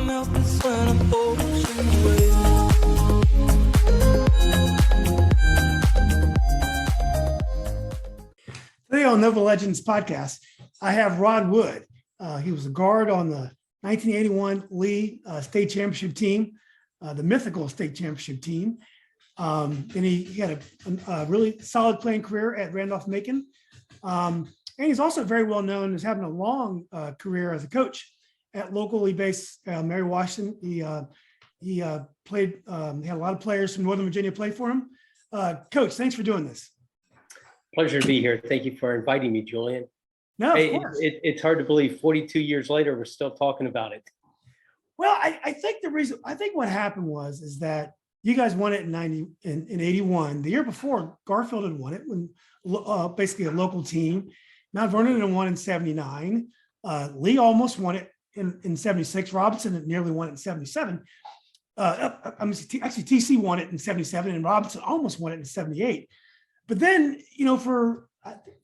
melt this when I'm ocean waves. Today on Nova Legends podcast, I have Rod Wood. He was a guard on the 1981 Lee State Championship team, the Mythical State Championship team. And he had a really solid playing career at Randolph-Macon. And he's also very well known as having a long career as a coach at locally based Mary Washington. He played, he had a lot of players from Northern Virginia play for him. Coach, thanks for doing this. Pleasure to be here. Thank you for inviting me, Julian. No, Hey, of course. it's hard to believe 42 years later, we're still talking about it. Well, I think what happened is that you guys won it in 81. The year before, Garfield had won it when basically a local team. Mount Vernon had won in 79. Lee almost won it in 76. Robinson had nearly won it in 77. Actually, TC won it in 77, and Robinson almost won it in 78. But then, for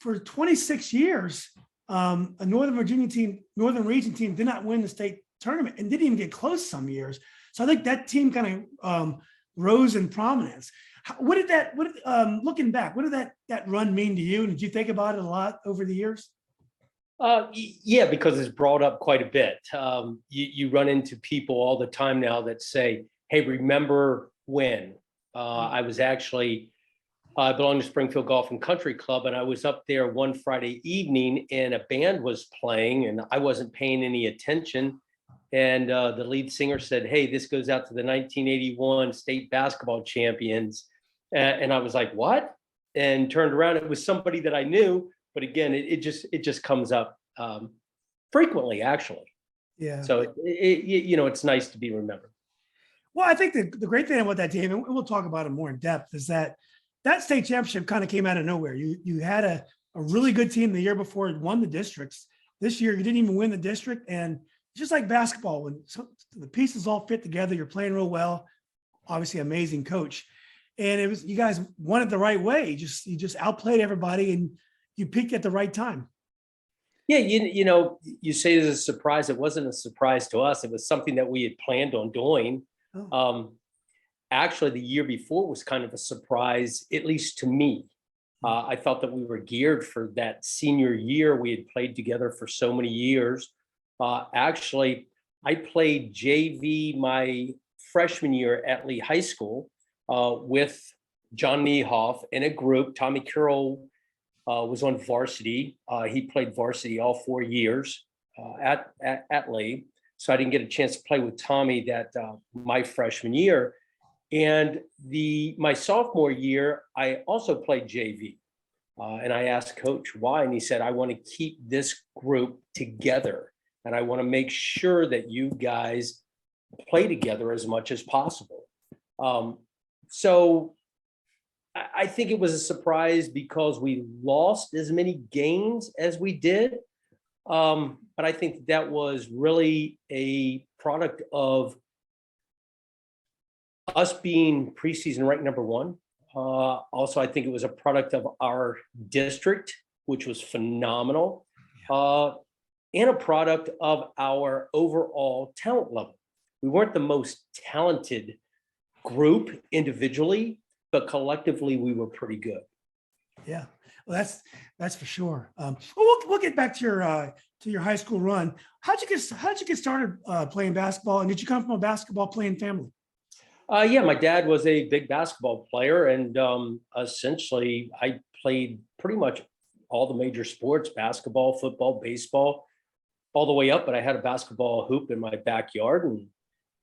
26 years, a Northern Virginia team, Northern Region team did not win the state tournament and didn't even get close some years. So I think that team kind of rose in prominence. Looking back, what did that run mean to you? And did you think about it a lot over the years? Yeah, because it's brought up quite a bit. You run into people all the time now that say, hey, remember when? I belong to Springfield Golf and Country Club, and I was up there one Friday evening and a band was playing and I wasn't paying any attention. And the lead singer said, hey, this goes out to the 1981 state basketball champions. And I was like, what? And turned around, it was somebody that I knew. But again, it just comes up frequently, actually. Yeah. So, it's nice to be remembered. Well, I think the great thing about that team, and we'll talk about it more in depth, is that state championship kind of came out of nowhere. You had a really good team the year before, it won the districts. This year, you didn't even win the district. And just like basketball, when the pieces all fit together, you're playing real well, obviously amazing coach. And you guys won it the right way. You just outplayed everybody and you peaked at the right time. Yeah, you say it's a surprise. It wasn't a surprise to us. It was something that we had planned on doing. Oh. Actually, the year before was kind of a surprise, at least to me. I thought that we were geared for that senior year. We had played together for so many years. Actually, I played JV my freshman year at Lee High School with John Niehoff in a group. Tommy Carroll was on varsity. He played varsity all 4 years at Lee. So I didn't get a chance to play with Tommy my freshman year. And my sophomore year, I also played JV. And I asked Coach why, and he said, I want to keep this group together. And I want to make sure that you guys play together as much as possible. So I think it was a surprise because we lost as many games as we did. But I think that was really a product of us being preseason ranked number one. Also, I think it was a product of our district, which was phenomenal, and a product of our overall talent level. We weren't the most talented group individually, but collectively we were pretty good. Yeah, well, that's for sure. We'll get back to your high school run. How'd you get started playing basketball, and did you come from a basketball playing family? Yeah, my dad was a big basketball player, and essentially I played pretty much all the major sports: basketball, football, baseball, all the way up. But I had a basketball hoop in my backyard, and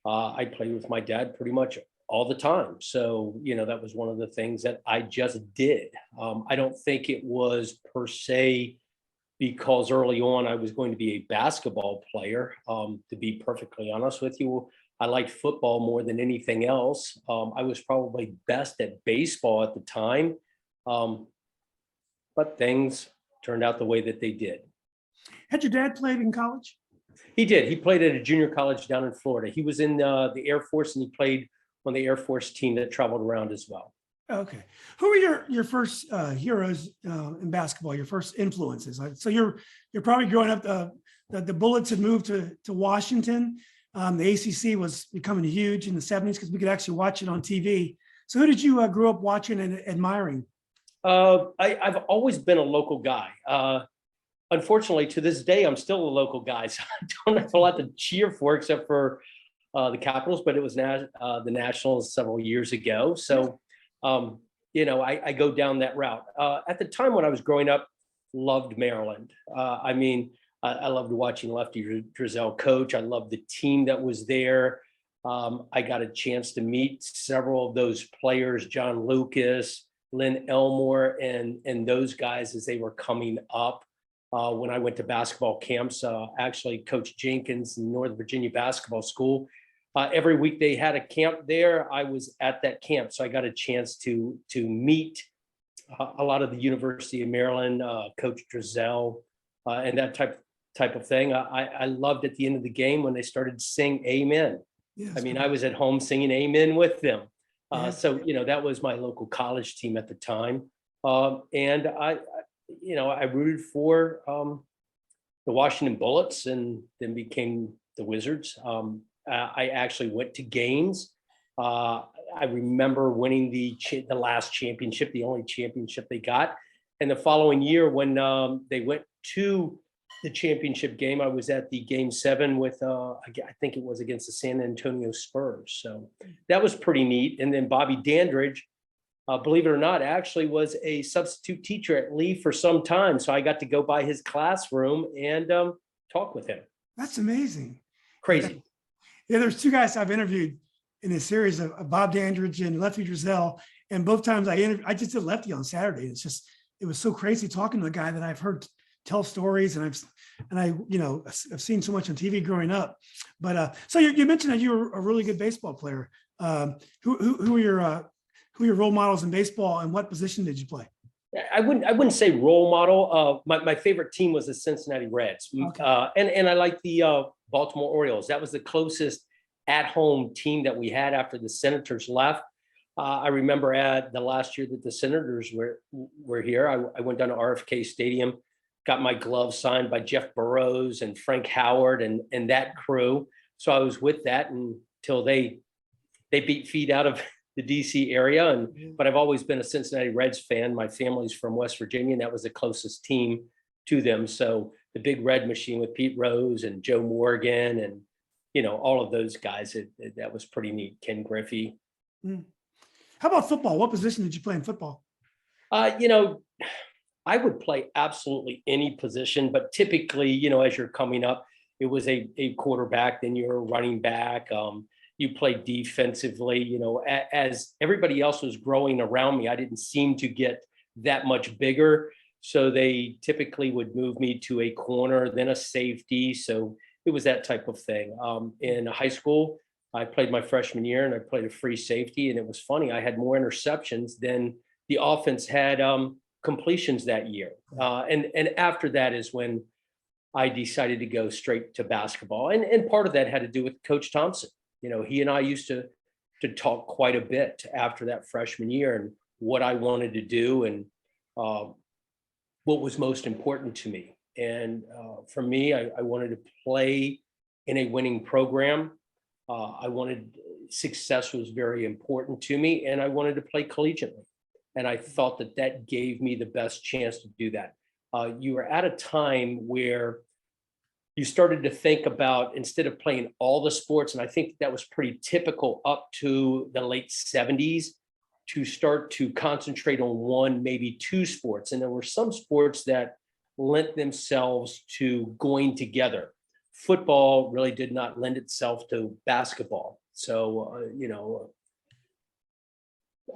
I played with my dad pretty much all the time. So, that was one of the things that I just did. I don't think it was per se because early on I was going to be a basketball player. To be perfectly honest with you, I liked football more than anything else. I was probably best at baseball at the time, but things turned out the way that they did. Had your dad played in college? He did. He played at a junior college down in Florida. He was in the Air Force, and he played on the Air Force team that traveled around as well. Okay. Who were your first heroes in basketball, your first influences? So you're probably growing up, the Bullets had moved to Washington. The ACC was becoming huge in the 70s because we could actually watch it on TV. So who did you grow up watching and admiring? I've always been a local guy. Unfortunately, to this day, I'm still a local guy, so I don't have a lot to cheer for except for the Capitals, but it was the Nationals several years ago. So, I go down that route. At the time when I was growing up, loved Maryland. I loved watching Lefty Driesell coach. I loved the team that was there. I got a chance to meet several of those players, John Lucas, Lynn Elmore, and those guys as they were coming up. When I went to basketball camps, actually Coach Jenkins in Northern Virginia Basketball School, every week they had a camp there. I was at that camp, so I got a chance to meet a lot of the University of Maryland, Coach Driesell, and that type of thing. I loved at the end of the game when they started to sing Amen. Yes. I was at home singing Amen with them. Yeah. So that was my local college team at the time, and I rooted for the Washington Bullets and then became the Wizards. I actually went to games. I remember winning the last championship, the only championship they got. And the following year, when they went to the championship game, I was at the game 7 with, I think it was against the San Antonio Spurs. So that was pretty neat. And then Bobby Dandridge, believe it or not, actually was a substitute teacher at Lee for some time. So I got to go by his classroom and talk with him. That's amazing. Crazy. Yeah, there's 2 guys I've interviewed in this series of Bob Dandridge and Lefty Driesell. And both times I just did Lefty on Saturday. It was so crazy talking to a guy that I've heard tell stories, and I've seen so much on TV growing up. But so you mentioned that you were a really good baseball player. Who are your role models in baseball, and what position did you play? I wouldn't say role model. My favorite team was the Cincinnati Reds. Okay. And I like the Baltimore Orioles. That was the closest at-home team that we had after the Senators left. I remember at the last year that the Senators were here, I went down to RFK Stadium, got my glove signed by Jeff Burroughs and Frank Howard and that crew. So I was with that until they beat feet out of the DC area. But I've always been a Cincinnati Reds fan. My family's from West Virginia, and that was the closest team to them. So the big red machine with Pete Rose and Joe Morgan and, all of those guys, that was pretty neat. Ken Griffey. How about football? What position did you play in football? I would play absolutely any position, but typically, as you're coming up, it was a quarterback, then you're a running back. You play defensively, as everybody else was growing around me, I didn't seem to get that much bigger. So they typically would move me to a corner, then a safety. So it was that type of thing. In high school, I played my freshman year and I played a free safety. And it was funny, I had more interceptions than the offense had completions that year. And after that is when I decided to go straight to basketball. And part of that had to do with Coach Thompson. He and I used to talk quite a bit after that freshman year and what I wanted to do and what was most important to me. And for me, I wanted to play in a winning program. Success was very important to me, and I wanted to play collegiately. And I thought that gave me the best chance to do that. You were at a time where you started to think about, instead of playing all the sports, and I think that was pretty typical up to the late 70s, to start to concentrate on 1, maybe 2 sports. And there were some sports that lent themselves to going together. Football really did not lend itself to basketball. So,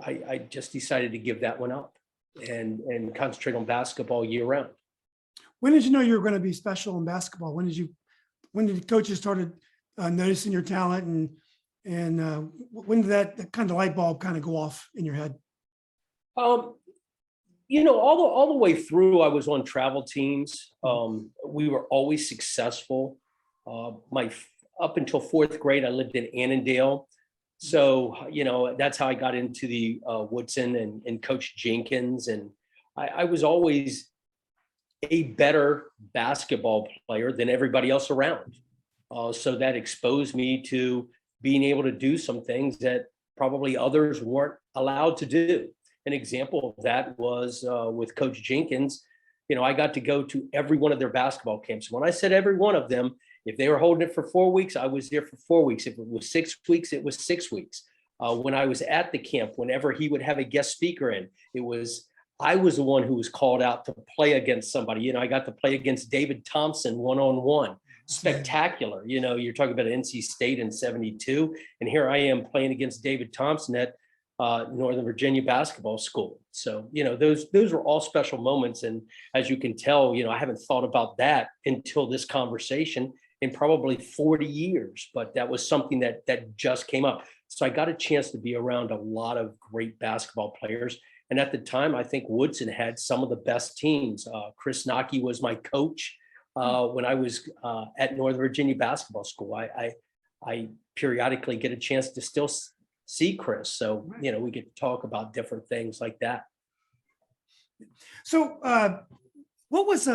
I just decided to give that one up and concentrate on basketball year round. When did you know you were going to be special in basketball? When did coaches started noticing your talent, and when did that kind of light bulb kind of go off in your head? All the way through, I was on travel teams. We were always successful. Up until 4th grade, I lived in Annandale. So, that's how I got into the Woodson and Coach Jenkins. And I was always a better basketball player than everybody else around. So that exposed me to being able to do some things that probably others weren't allowed to do. An example of that was with Coach Jenkins. I got to go to every one of their basketball camps. When I said every one of them, if they were holding it for 4 weeks, I was there for 4 weeks. If it was 6 weeks, it was 6 weeks. When I was at the camp, whenever he would have a guest speaker in, I was the one who was called out to play against somebody. I got to play against David Thompson one-on-one. Spectacular. You're talking about NC State in 72. And here I am playing against David Thompson at Northern Virginia basketball school. So, those were all special moments. And as you can tell, I haven't thought about that until this conversation in probably 40 years, but that was something that just came up. So I got a chance to be around a lot of great basketball players. And at the time, I think Woodson had some of the best teams. Chris Nockey was my coach when I was at Northern Virginia basketball school. I periodically get a chance to still see Chris. So, we get to talk about different things like that. So what was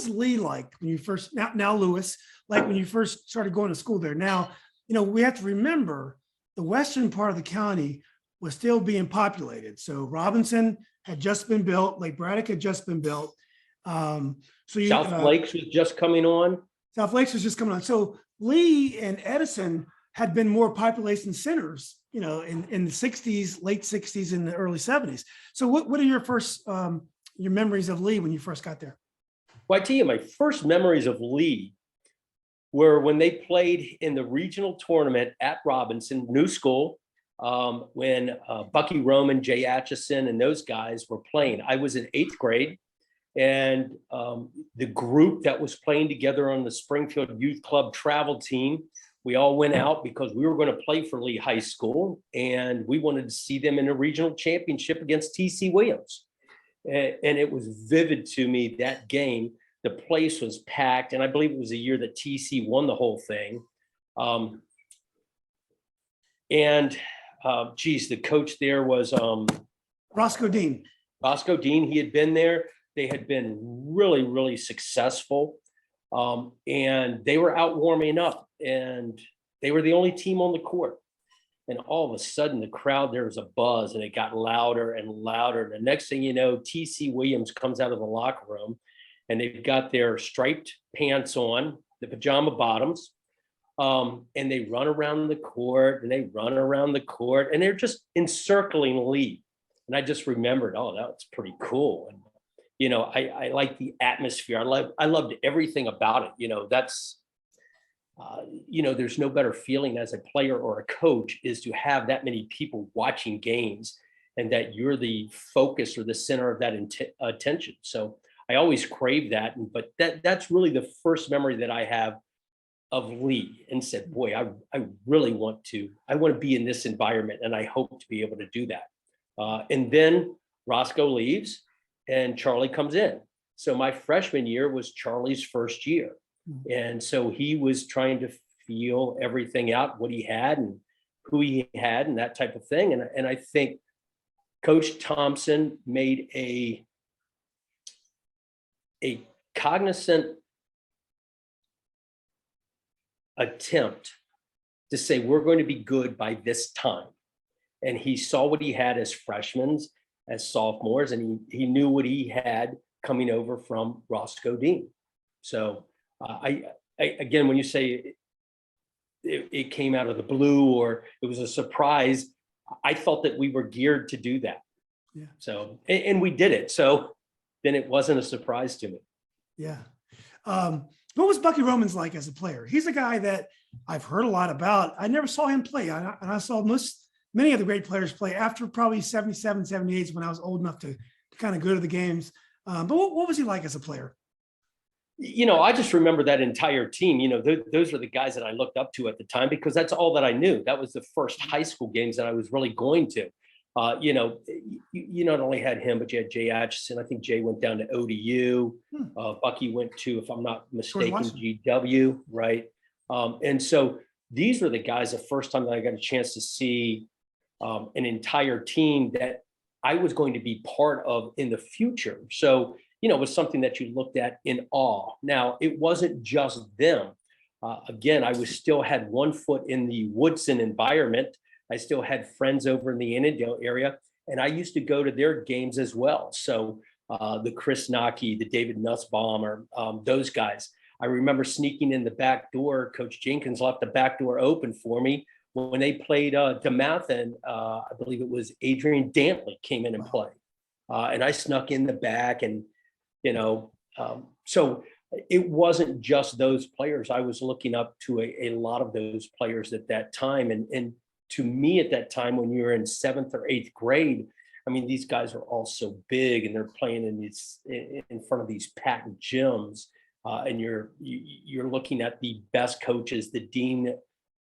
Lee like when you first, now Lewis, like when you first started going to school there? Now, we have to remember the western part of the county was still being populated. So Robinson had just been built, Lake Braddock had just been built. South Lakes was just coming on. South Lakes was just coming on. So Lee and Edison had been more population centers, in the 60s, late 60s and the early 70s. So what are your first, your memories of Lee when you first got there? Well, I tell you, my first memories of Lee were when they played in the regional tournament at Robinson, new school, when Bucky Roman, Jay Atchison, and those guys were playing. I was in 8th grade, and the group that was playing together on the Springfield Youth Club travel team, we all went out because we were going to play for Lee High School, and we wanted to see them in a regional championship against T.C. Williams. And it was vivid to me, that game. The place was packed, and I believe it was a year that TC won the whole thing. The coach there was Roscoe Dean. Roscoe Dean. He had been there. They had been really, really successful, and they were out warming up, and they were the only team on the court. And all of a sudden, the crowd, there was a buzz, and it got louder and louder. And the next thing you know, TC Williams comes out of the locker room, and they've got their striped pants on, the pajama bottoms, and they run around the court, and they're just encircling Lee. And I just remembered, oh, that's pretty cool. And, I like the atmosphere. I loved everything about it. That's, there's no better feeling as a player or a coach is to have that many people watching games and that you're the focus or the center of that attention. So I always crave that, but that's really the first memory that I have of Lee, and said, boy, I really want to be in this environment, and I hope to be able to do that. And then Roscoe leaves and Charlie comes in. So my freshman year was Charlie's first year. And so he was trying to feel everything out, what he had and who he had and that type of thing. And I think Coach Thompson made a cognizant attempt to say, we're going to be good by this time. And he saw what he had as freshmen, as sophomores, and he knew what he had coming over from Roscoe Dean. So I again, when you say it came out of the blue or it was a surprise, I felt that we were geared to do that. Yeah. So, and we did it. So then it wasn't a surprise to me. Yeah. What was Bucky Romans like as a player? He's a guy that I've heard a lot about. I never saw him play. And I saw many of the great players play after probably 77, 78 when I was old enough to kind of go to the games. But what was he like as a player? I just remember that entire team. Those were the guys that I looked up to at the time because that's all that I knew. That was the first high school games that I was really going to. You not only had him, but you had Jay Atchison. I think Jay went down to ODU. Bucky went to, if I'm not mistaken, GW, right? And so these were the guys the first time that I got a chance to see an entire team that I was going to be part of in the future. So, it was something that you looked at in awe. Now, it wasn't just them. Again, I was still had one foot in the Woodson environment. I still had friends over in the Annandale area, and I used to go to their games as well. So the Chris Nockey, the David Nussbaum, or those guys. I remember sneaking in the back door. Coach Jenkins left the back door open for me when they played DeMatha, and I believe it was Adrian Dantley came in and played. And I snuck in the back, and, so it wasn't just those players. I was looking up to a lot of those players at that time. And to me at that time, when you were in 7th or 8th grade, I mean, these guys are all so big, and they're playing in front of these packed gyms. And you're looking at the best coaches, the dean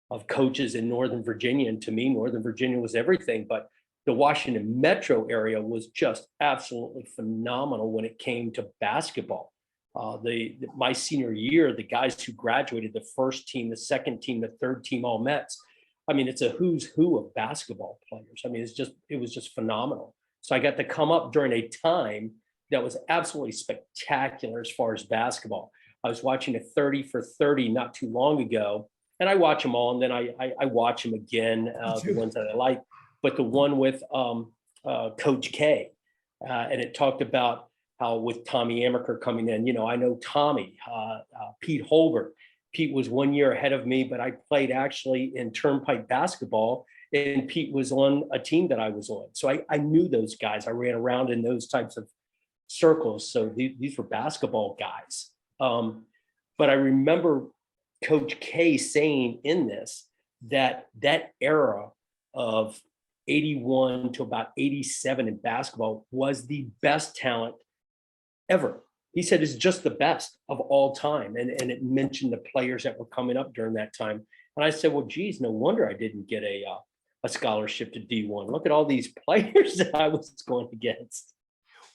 of coaches in Northern Virginia. And to me, Northern Virginia was everything, but the Washington metro area was just absolutely phenomenal when it came to basketball. My senior year, the guys who graduated, the first team, the second team, the third team, all Mets. I mean, it's a who's who of basketball players. I mean, it was just phenomenal. So I got to come up during a time that was absolutely spectacular as far as basketball. I was watching a 30 for 30 not too long ago, and I watch them all, and then I watch them again, the ones that I like. But the one with Coach K, and it talked about how with Tommy Amaker coming in, I know Tommy, Pete Holbert. Pete was 1 year ahead of me, but I played actually in Turnpike basketball, and Pete was on a team that I was on. So I knew those guys. I ran around in those types of circles. So these were basketball guys. But I remember Coach K saying in this that era of 81 to about 87 in basketball was the best talent ever. He said it's just the best of all time. And it mentioned the players that were coming up during that time. And I said, well, geez, no wonder I didn't get a scholarship to D1. Look at all these players that I was going against.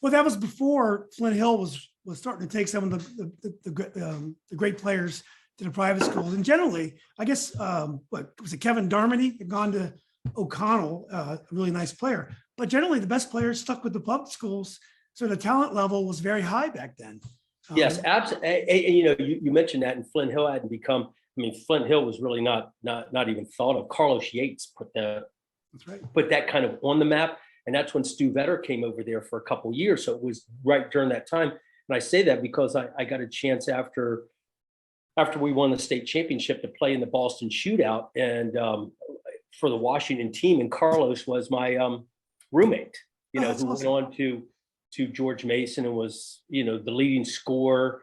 Well, that was before Flint Hill was starting to take some of the great players to the private schools. And generally, I guess, what was it, Kevin Darmody had gone to O'Connell, a really nice player. But generally, the best players stuck with the public schools. So the talent level was very high back then. Yes, absolutely. You mentioned that, and Flint Hill hadn't become. I mean, Flint Hill was really not even thought of. Carlos Yates put that kind of on the map, and that's when Stu Vetter came over there for a couple of years. So it was right during that time. And I say that because I got a chance after we won the state championship to play in the Boston Shootout, and for the Washington team. And Carlos was my roommate. Who awesome. Went on to George Mason and was, the leading scorer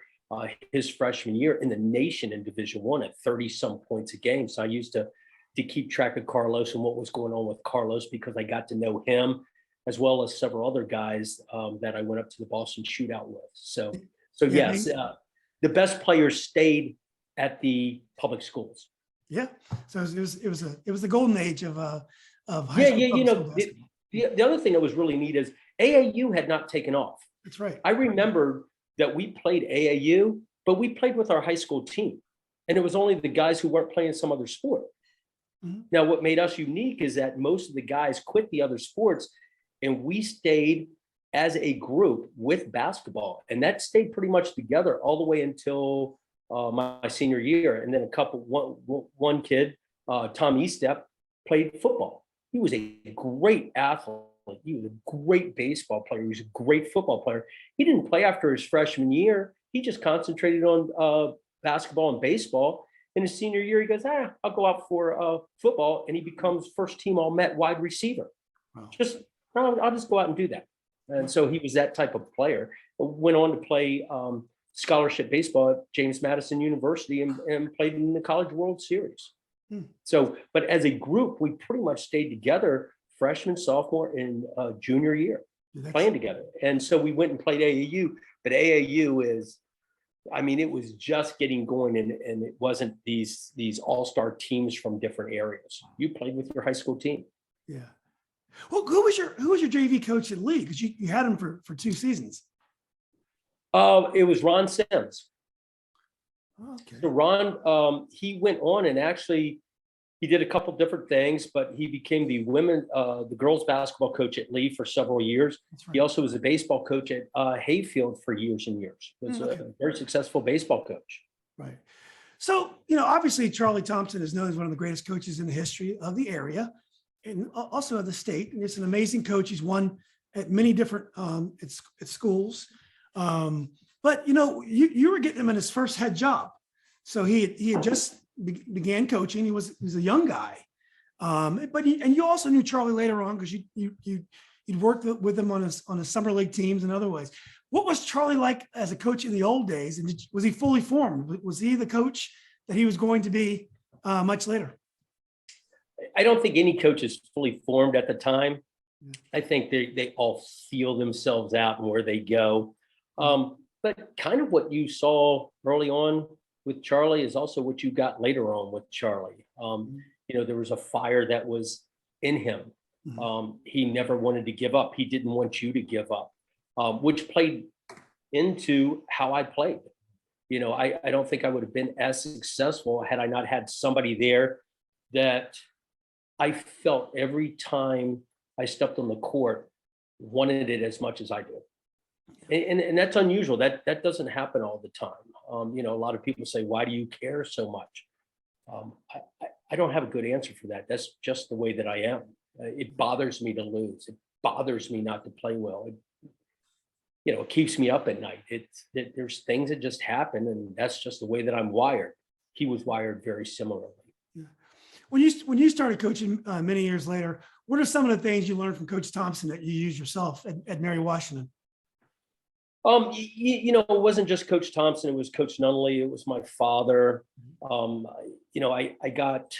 his freshman year in the nation in Division I at 30 some points a game. So I used to keep track of Carlos and what was going on with Carlos, because I got to know him as well as several other guys that I went up to the Boston Shootout with. So yes, the best players stayed at the public schools. Yeah. So it was the golden age of high school. The other thing that was really neat is AAU had not taken off. That's right. I remember that we played AAU, but we played with our high school team, and it was only the guys who weren't playing some other sport. Mm-hmm. Now, what made us unique is that most of the guys quit the other sports, and we stayed as a group with basketball, and that stayed pretty much together all the way until my senior year. And then one kid, Tom Estep, played football. He was a great athlete. He was a great baseball player. He was a great football player. He didn't play after his freshman year. He just concentrated on basketball and baseball. In his senior year, he goes, I'll go out for football. And he becomes first team All-Met wide receiver. Wow. I'll just go out and do that. And so he was that type of player. Went on to play scholarship baseball at James Madison University and played in the College World Series. So, but as a group, we pretty much stayed together freshman, sophomore, and junior year, playing together. And so we went and played AAU, but AAU it was just getting going, and it wasn't these all-star teams from different areas. You played with your high school team. Yeah. Well, who was your JV coach at Lee? Because you had him for 2 seasons. It was Ron Sims. Okay. So Ron, he went on and actually he did a couple different things, but he became the girls basketball coach at Lee for several years. Right. He also was a baseball coach at Hayfield for years and years. He was a very successful baseball coach. Right. So, obviously Charlie Thompson is known as one of the greatest coaches in the history of the area and also of the state. And it's an amazing coach. He's won at many different at schools. But you were getting him in his first head job. So he had just began coaching. He was a young guy. But you also knew Charlie later on because you'd worked with him on his summer league teams and other ways. What was Charlie like as a coach in the old days? And was he fully formed? Was he the coach that he was going to be much later? I don't think any coach is fully formed at the time. I think they all feel themselves out and where they go. But kind of what you saw early on with Charlie is also what you got later on with Charlie. There was a fire that was in him. He never wanted to give up. He didn't want you to give up. Which played into how I played. I don't think I would have been as successful had I not had somebody there that I felt every time I stepped on the court wanted it as much as I did. And that's unusual. That doesn't happen all the time. A lot of people say, why do you care so much? I don't have a good answer for that. That's just the way that I am. It bothers me to lose. It bothers me not to play well. It keeps me up at night. There's things that just happen, and that's just the way that I'm wired. He was wired very similarly. Yeah. When you started coaching many years later, what are some of the things you learned from Coach Thompson that you used yourself at Mary Washington? It wasn't just Coach Thompson. It was Coach Nunley. It was my father. I got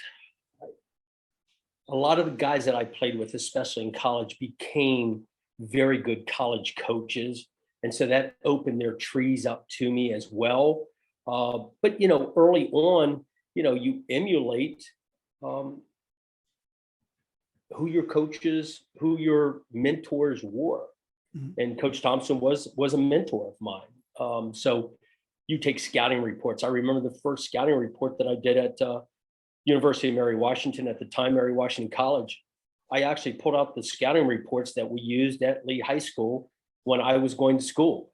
a lot of the guys that I played with, especially in college, became very good college coaches. And so that opened their trees up to me as well. But early on, you emulate who your coaches, who your mentors were. And Coach Thompson was a mentor of mine. So you take scouting reports. I remember the first scouting report that I did at University of Mary Washington, at the time, Mary Washington College. I actually pulled out the scouting reports that we used at Lee High School when I was going to school,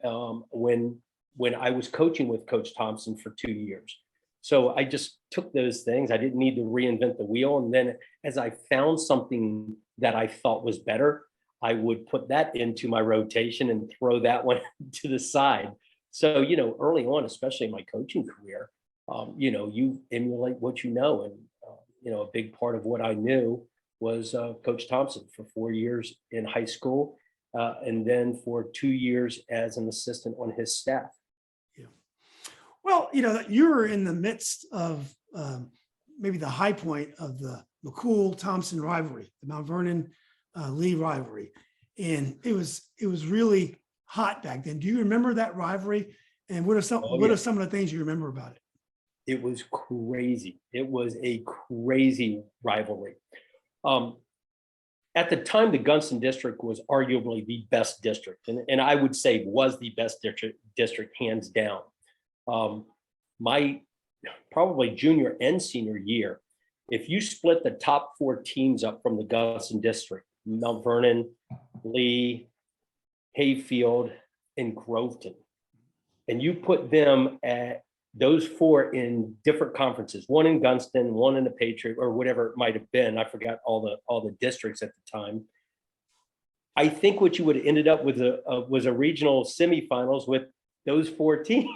when I was coaching with Coach Thompson for 2 years. So I just took those things. I didn't need to reinvent the wheel. And then as I found something that I thought was better, I would put that into my rotation and throw that one to the side. So, early on, especially in my coaching career, you emulate what you know. And, a big part of what I knew was Coach Thompson for 4 years in high school, and then for 2 years as an assistant on his staff. Yeah. Well, you were in the midst of maybe the high point of the McCool-Thompson rivalry, the Mount Vernon Lee rivalry. And it was really hot back then. Do you remember that rivalry? And what are some of the things you remember about it? It was crazy. It was a crazy rivalry. At the time, the Gunston District was arguably the best district, and I would say was the best district hands down. My probably junior and senior year, if you split the top 4 teams up from the Gunston District, Mount Vernon, Lee, Hayfield, and Groveton, and you put them at those 4 in different conferences, one in Gunston, one in the Patriot, or whatever it might have been. I forgot all the districts at the time. I think what you would have ended up with was a regional semifinals with those 4 teams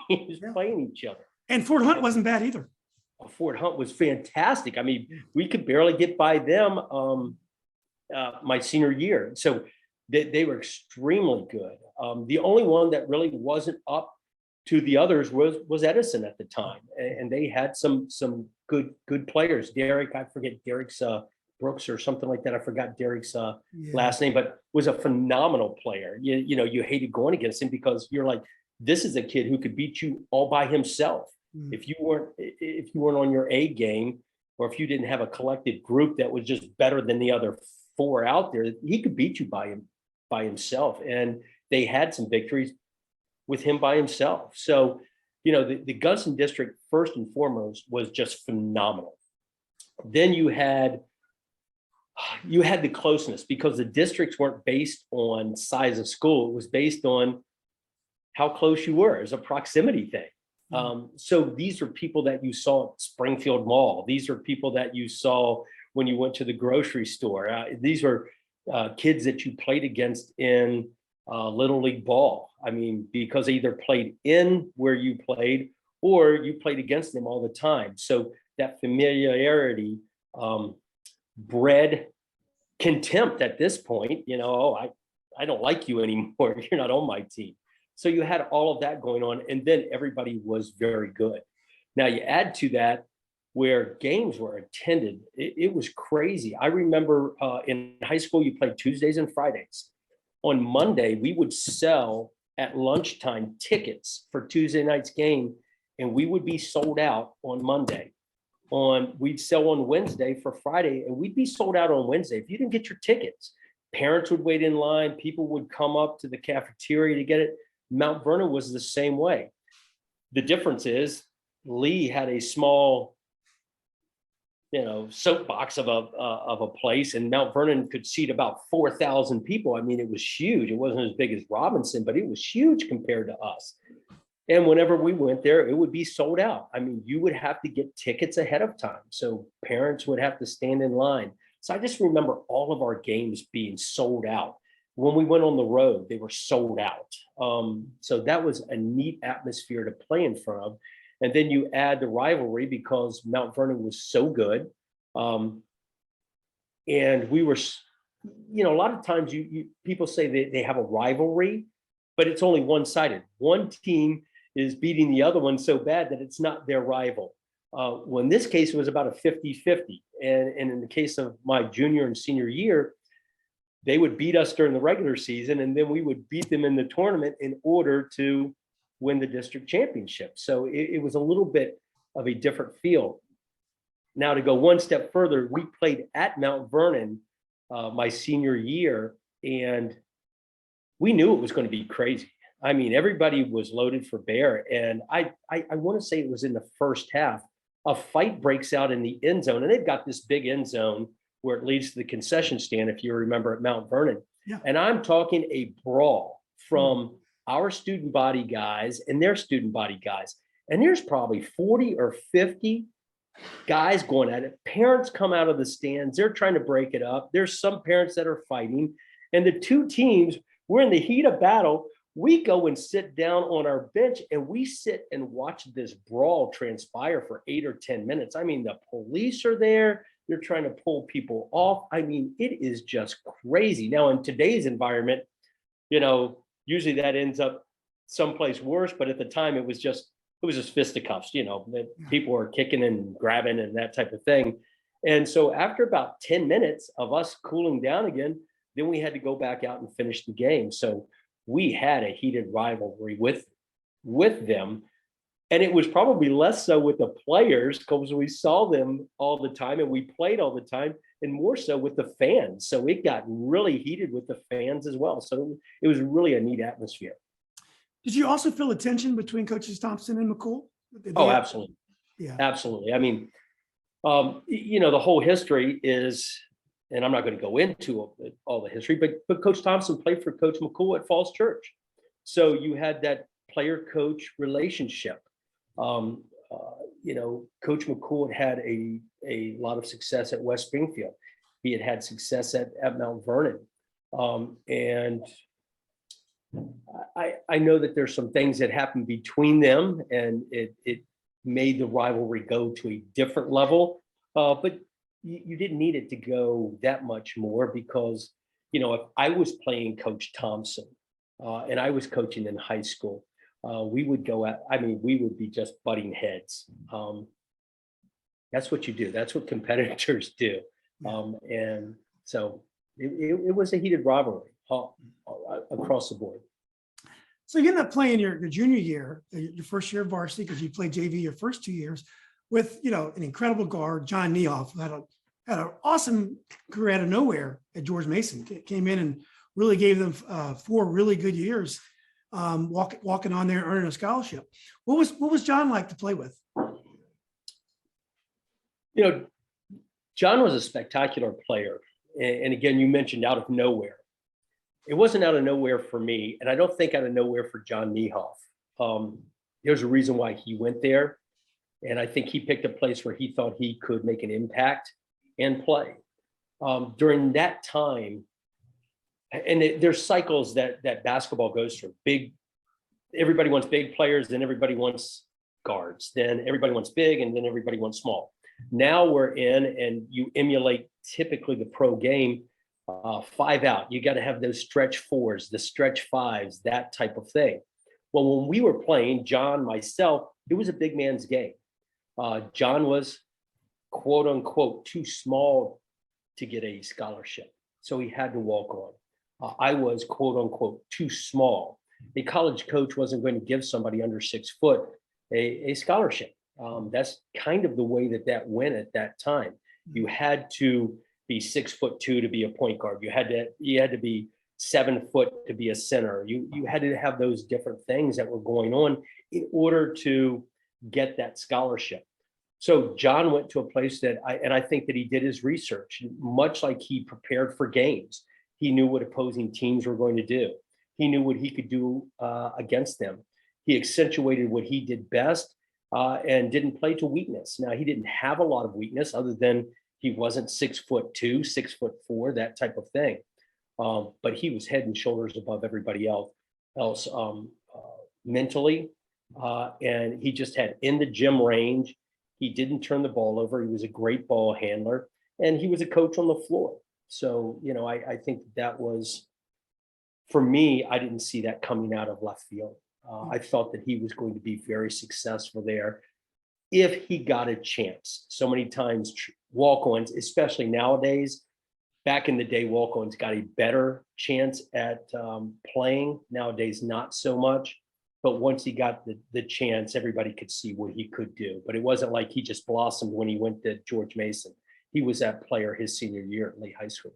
playing each other. And Fort Hunt wasn't bad either. Fort Hunt was fantastic. I mean, we could barely get by them my senior year. So they were extremely good. The only one that really wasn't up to the others was Edison at the time, and they had some good players. Derek, I forget Derek's Brooks or something like that. I forgot Derek's last name, but was a phenomenal player. You hated going against him because you're like, this is a kid who could beat you all by himself. If you weren't on your A game, or if you didn't have a collective group that was just better than the other 4 out there, he could beat you by himself. And they had some victories with him by himself. So, the Gunston District, first and foremost, was just phenomenal. Then you had the closeness, because the districts weren't based on size of school. It was based on how close you were. It was a proximity thing. So these are people that you saw at Springfield Mall. These are people that you saw when you went to the grocery store. These are kids that you played against in Little League ball. I mean, because they either played in where you played or you played against them all the time. So that familiarity bred contempt at this point, I don't like you anymore. You're not on my team. So you had all of that going on. And then everybody was very good. Now you add to that where games were attended. It was crazy. I remember in high school, you played Tuesdays and Fridays. On Monday, we would sell at lunchtime tickets for Tuesday night's game, and we would be sold out on Monday. We'd sell on Wednesday for Friday, and we'd be sold out on Wednesday. If you didn't get your tickets, parents would wait in line. People would come up to the cafeteria to get it. Mount Vernon was the same way. The difference is Lee had a small, soapbox of a place, and Mount Vernon could seat about 4,000 people. I mean, it was huge. It wasn't as big as Robinson, but it was huge compared to us. And whenever we went there, it would be sold out. I mean, you would have to get tickets ahead of time. So parents would have to stand in line. So I just remember all of our games being sold out. When we went on the road, they were sold out. So that was a neat atmosphere to play in front of. And then you add the rivalry because Mount Vernon was so good. And we were, a lot of times people say they have a rivalry, but it's only one-sided. One team is beating the other one so bad that it's not their rival. Well, in this case, it was about a 50-50. And in the case of my junior and senior year, they would beat us during the regular season, and then we would beat them in the tournament in order to win the district championship. So it was a little bit of a different feel. Now to go one step further, we played at Mount Vernon my senior year, and we knew it was going to be crazy. I mean, everybody was loaded for bear. And I want to say it was in the first half, a fight breaks out in the end zone, and they've got this big end zone where it leads to the concession stand, if you remember, at Mount Vernon. Yeah. And I'm talking a brawl from our student body guys and their student body guys. And there's probably 40 or 50 guys going at it. Parents come out of the stands. They're trying to break it up. There's some parents that are fighting. And the two teams, we're in the heat of battle. We go and sit down on our bench, and we sit and watch this brawl transpire for 8 or 10 minutes. I mean, the police are there. They're trying to pull people off. I mean, it is just crazy. Now, in today's environment, usually that ends up someplace worse. But at the time, it was just fisticuffs. That people were kicking and grabbing and that type of thing. And so after about 10 minutes of us cooling down again, then we had to go back out and finish the game. So we had a heated rivalry with them. And it was probably less so with the players because we saw them all the time and we played all the time, and more so with the fans. So it got really heated with the fans as well. So it was really a neat atmosphere. Did you also feel a tension between coaches Thompson and McCool? Oh, absolutely. Yeah, absolutely. I mean, the whole history is, and I'm not going to go into all the history, but Coach Thompson played for Coach McCool at Falls Church. So you had that player-coach relationship. Coach McCool had a lot of success at West Springfield. He had success at Mount Vernon. And I know that there's some things that happened between them, and it made the rivalry go to a different level. But you didn't need it to go that much more because, if I was playing Coach Thompson and I was coaching in high school, we would we would be just butting heads. That's what you do. That's what competitors do. And so it was a heated rivalry across the board. So you ended up playing your junior year, your first year of varsity, because you played JV your first 2 years with, an incredible guard, John Niehoff, who had an awesome career out of nowhere at George Mason. Came in and really gave them 4 really good years. Walking on there, earning a scholarship. What was John like to play with? John was a spectacular player. And again, you mentioned out of nowhere. It wasn't out of nowhere for me, and I don't think out of nowhere for John Niehoff. there's a reason why he went there. And I think he picked a place where he thought he could make an impact and play. During that time, and there's cycles that basketball goes through. Everybody wants big players, then everybody wants guards, then everybody wants big, and then everybody wants small. Now we're in, and you emulate typically the pro game, 5 out. You got to have those stretch fours, the stretch fives, that type of thing. Well, when we were playing, John, myself, it was a big man's game. John was, quote unquote, too small to get a scholarship, so he had to walk on. I was, quote unquote, too small. A college coach wasn't going to give somebody under 6 foot a scholarship. That's kind of the way that went at that time. You had to be 6'2" to be a point guard. You had to be 7 foot to be a center. You had to have those different things that were going on in order to get that scholarship. So John went to a place that I think that he did his research, much like he prepared for games. He knew what opposing teams were going to do. He knew what he could do against them. He accentuated what he did best and didn't play to weakness. Now, he didn't have a lot of weakness other than he wasn't 6'2", 6'4", that type of thing. But he was head and shoulders above everybody else mentally. And he just had in the gym range. He didn't turn the ball over. He was a great ball handler, and he was a coach on the floor. So, I think that was, for me, I didn't see that coming out of left field. I thought that he was going to be very successful there if he got a chance. So many times walk-ons, especially nowadays, back in the day, walk-ons got a better chance at playing. Nowadays, not so much. But once he got the chance, everybody could see what he could do. But it wasn't like he just blossomed when he went to George Mason. He was that player his senior year at Lee High School.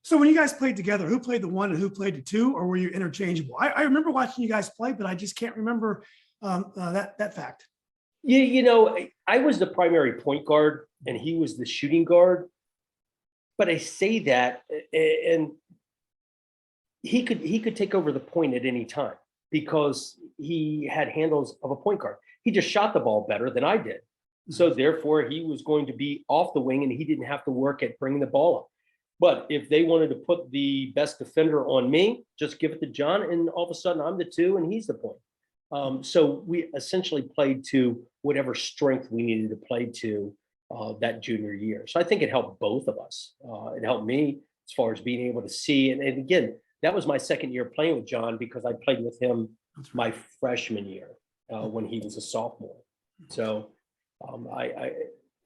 So when you guys played together, who played the 1 and who played the 2, or were you interchangeable? I remember watching you guys play, but I just can't remember that fact. I was the primary point guard and he was the shooting guard. But I say that, and he could take over the point at any time because he had handles of a point guard. He just shot the ball better than I did. So therefore, he was going to be off the wing and he didn't have to work at bringing the ball up. But if they wanted to put the best defender on me, just give it to John, and all of a sudden I'm the 2 and he's the point. So we essentially played to whatever strength we needed to play to that junior year. So I think it helped both of us. It helped me as far as being able to see. And again, that was my second year playing with John because I played with him my freshman year when he was a sophomore. So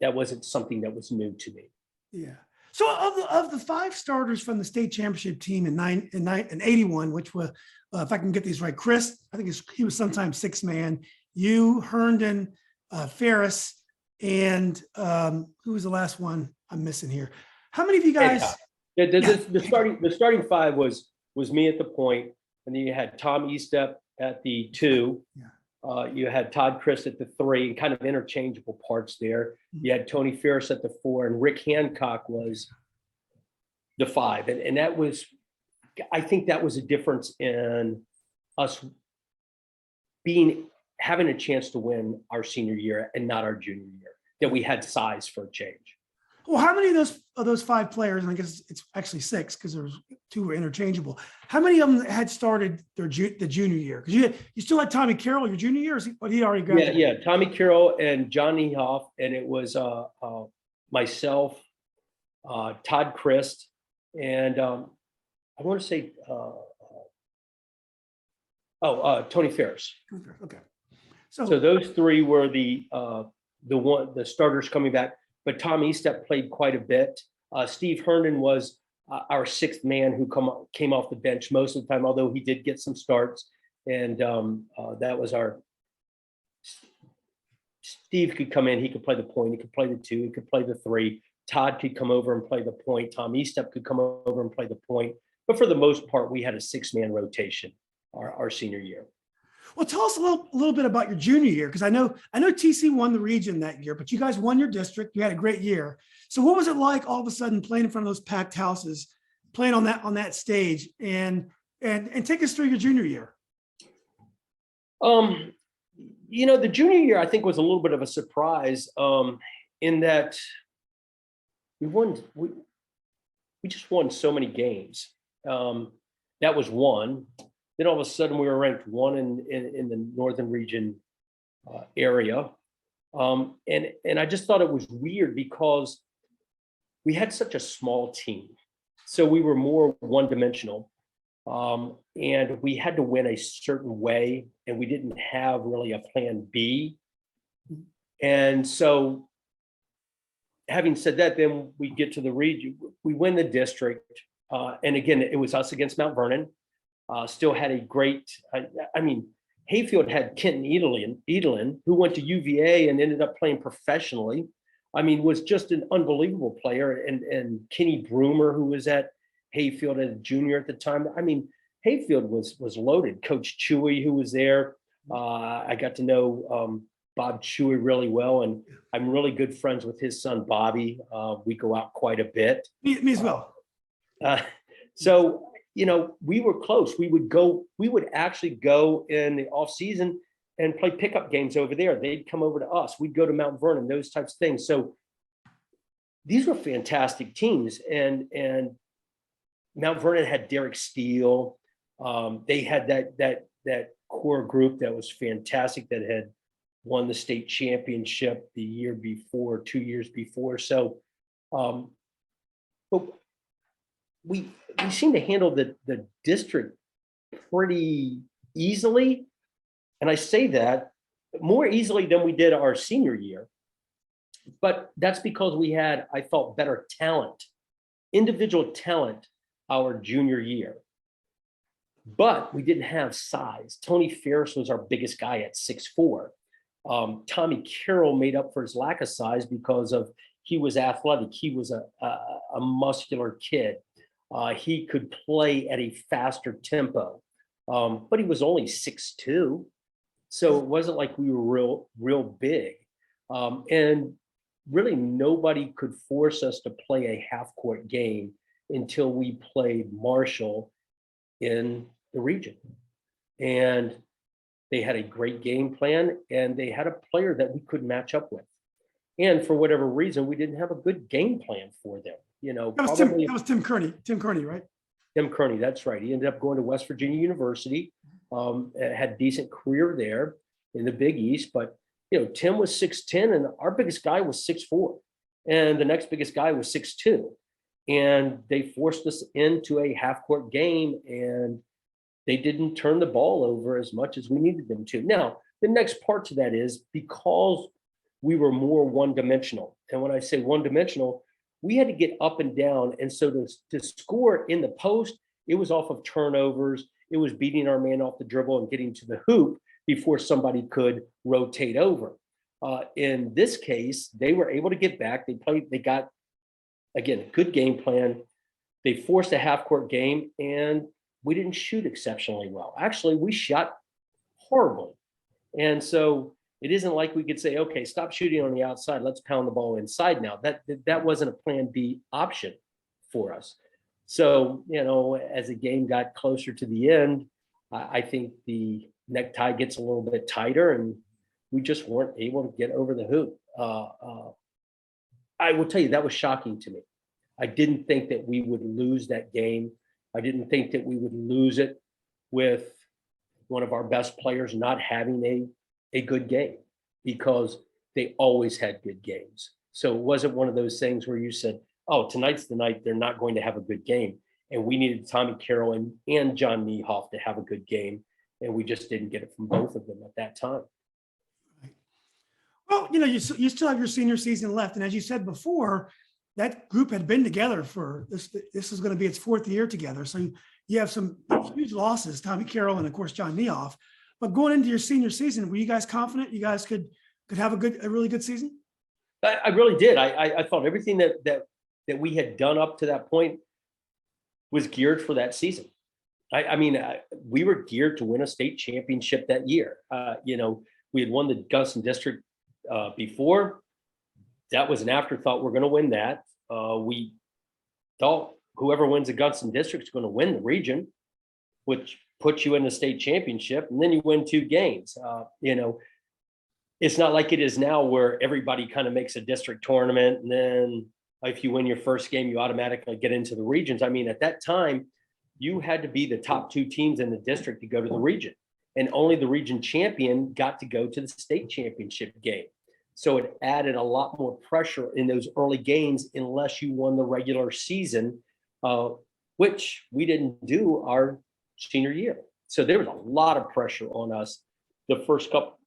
that wasn't something that was new to me. Yeah. So of the 5 starters from the state championship team in 81, which was, if I can get these right, Chris, I think he was sometimes 6th man, you, Herndon, Ferris, and who was the last one I'm missing here? How many of you guys? The starting 5 was me at the point, and then you had Tom Estep at the 2. Yeah. You had Todd Christ at the 3, and kind of interchangeable parts there. You had Tony Ferris at the 4, and Rick Hancock was the 5. And that was, I think that was a difference in us having a chance to win our senior year and not our junior year, that we had size for a change. Well, how many of those 5 players, and I guess it's actually 6 because there was 2 were interchangeable. How many of them had started the junior year? Because you still had Tommy Carroll your junior year, but he already graduated. Yeah, Tommy Carroll and John Niehoff, and it was myself, Todd Christ, and I want to say Tony Ferris. Okay. So those 3 were the starters coming back. But Tom Estep played quite a bit. Steve Herndon was our 6th man who came off the bench most of the time, although he did get some starts. And that was Steve could come in, he could play the point, he could play the 2, he could play the 3. Todd could come over and play the point. Tom Estep could come over and play the point. But for the most part, we had a 6-man rotation our senior year. Well, tell us a little bit about your junior year, because I know TC won the region that year, but you guys won your district. You had a great year. So what was it like all of a sudden playing in front of those packed houses, playing on that stage, and take us through your junior year? The junior year, I think, was a little bit of a surprise in that we just won so many games. That was one. Then all of a sudden we were ranked one in the northern region area. And I just thought it was weird because we had such a small team. So we were more one-dimensional. And we had to win a certain way, and we didn't have really a plan B. And so having said that, then we get to the region, we win the district. And again, it was us against Mount Vernon. Still had a great, Hayfield had Kenton Edelin, who went to UVA and ended up playing professionally. Was just an unbelievable player. And Kenny Broomer, who was at Hayfield as a junior at the time. Hayfield was loaded. Coach Chewy, who was there. I got to know Bob Chewy really well, and I'm really good friends with his son, Bobby. We go out quite a bit. Me as well. So, we were close. We would actually go in the off season and play pickup games over there. They'd come over to us. We'd go to Mount Vernon, those types of things. So these were fantastic teams. And Mount Vernon had Derek Steele. They had that core group that was fantastic, that had won the state championship the year before, 2 years before. So, but we seemed to handle the district pretty easily. And I say that more easily than we did our senior year. But that's because we had, I thought, better talent, individual talent, our junior year. But we didn't have size. Tony Ferris was our biggest guy at 6'4". Tommy Carroll made up for his lack of size because he was athletic. He was a muscular kid. He could play at a faster tempo, but he was only 6'2". So it wasn't like we were real big. And really nobody could force us to play a half-court game until we played Marshall in the region. And they had a great game plan, and they had a player that we could match up with. And for whatever reason, we didn't have a good game plan for them. That was Tim Kearney. Tim Kearney, right? Tim Kearney, that's right. He ended up going to West Virginia University, had a decent career there in the Big East. But, Tim was 6'10", and our biggest guy was 6'4", and the next biggest guy was 6'2". And they forced us into a half-court game, and they didn't turn the ball over as much as we needed them to. Now, the next part to that is because we were more one-dimensional. And when I say one-dimensional, we had to get up and down. And so to score in the post, it was off of turnovers. It was beating our man off the dribble and getting to the hoop before somebody could rotate over. In this case, they were able to get back. They got, again, a good game plan. They forced a half-court game, and we didn't shoot exceptionally well. Actually, we shot horribly. And so it isn't like we could say, okay, stop shooting on the outside. Let's pound the ball inside now. That wasn't a plan B option for us. So, as the game got closer to the end, I think the necktie gets a little bit tighter, and we just weren't able to get over the hoop. I will tell you, that was shocking to me. I didn't think that we would lose that game. I didn't think that we would lose it with one of our best players not having a good game, because they always had good games. So it wasn't one of those things where you said, oh, tonight's the night they're not going to have a good game. And we needed Tommy Carroll and John Niehoff to have a good game. And we just didn't get it from both of them at that time. Well, you still have your senior season left. And as you said before, that group had been together for this is going to be its fourth year together. So you have some huge losses, Tommy Carroll and of course John Niehoff. But going into your senior season, were you guys confident you guys could have a really good season? I really did. I thought everything that we had done up to that point was geared for that season. We were geared to win a state championship that year. We had won the Gunston District before. That was an afterthought. We're going to win that. We thought whoever wins the Gunston District is going to win the region, which puts you in the state championship, and then you win 2 games. it's not like it is now where everybody kind of makes a district tournament. And then if you win your first game, you automatically get into the regions. I mean, at that time, you had to be the top 2 teams in the district to go to the region. And only the region champion got to go to the state championship game. So it added a lot more pressure in those early games unless you won the regular season, which we didn't do our senior year. So there was a lot of pressure on us the first couple,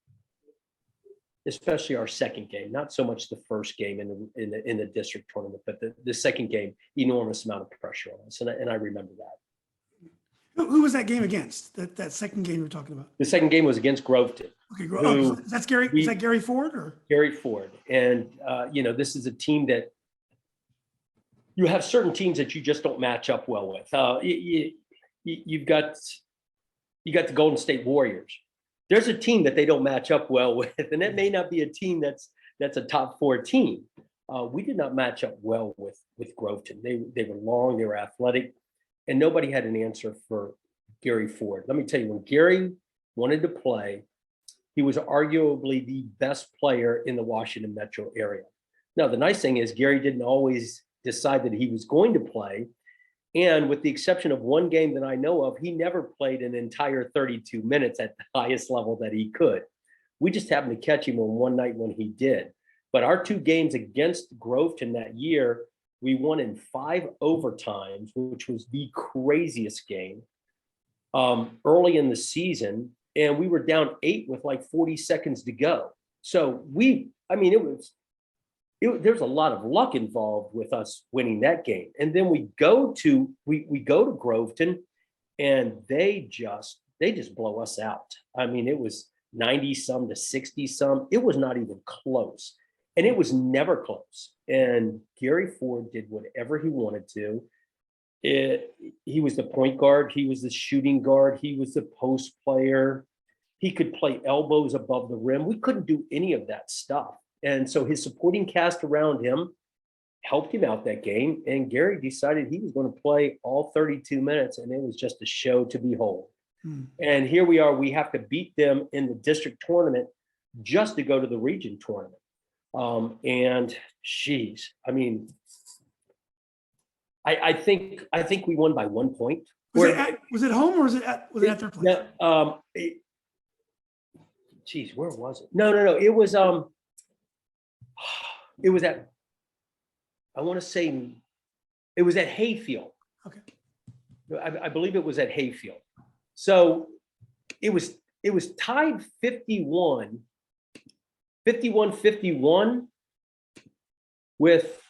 especially our second game, not so much the first game in the district tournament, but the second game, enormous amount of pressure on us. And I remember that. Who was that game against? That second game you were talking about? The second game was against Groveton. Okay, that's Gary. Is that Gary Ford or Gary Ford? And this is a team that you have certain teams that you just don't match up well with. You've got the Golden State Warriors. There's a team that they don't match up well with, and it may not be a team that's a top 4 team. We did not match up well with Groveton. They were long, they were athletic, and nobody had an answer for Gary Ford. Let me tell you, when Gary wanted to play, he was arguably the best player in the Washington metro area. Now, the nice thing is Gary didn't always decide that he was going to play. And with the exception of one game that I know of, he never played an entire 32 minutes at the highest level that he could. We just happened to catch him on one night when he did. But our 2 games against Groveton that year, we won in 5 overtimes, which was the craziest game early in the season. And we were down 8 with like 40 seconds to go. So there's a lot of luck involved with us winning that game. And then we go to Groveton, and they just blow us out. I mean, it was 90-some to 60-some. It was not even close. And it was never close. And Gary Ford did whatever he wanted to. He was the point guard. He was the shooting guard. He was the post player. He could play elbows above the rim. We couldn't do any of that stuff. And so his supporting cast around him helped him out that game. And Gary decided he was going to play all 32 minutes, and it was just a show to behold. And here we are. We have to beat them in the district tournament just to go to the region tournament. And geez, I mean, I think we won by 1 point. Was it home or was it at their place? Geez, where was it? No. It was at, I want to say it was at Hayfield. Okay. I believe it was at Hayfield. So it was tied 51 with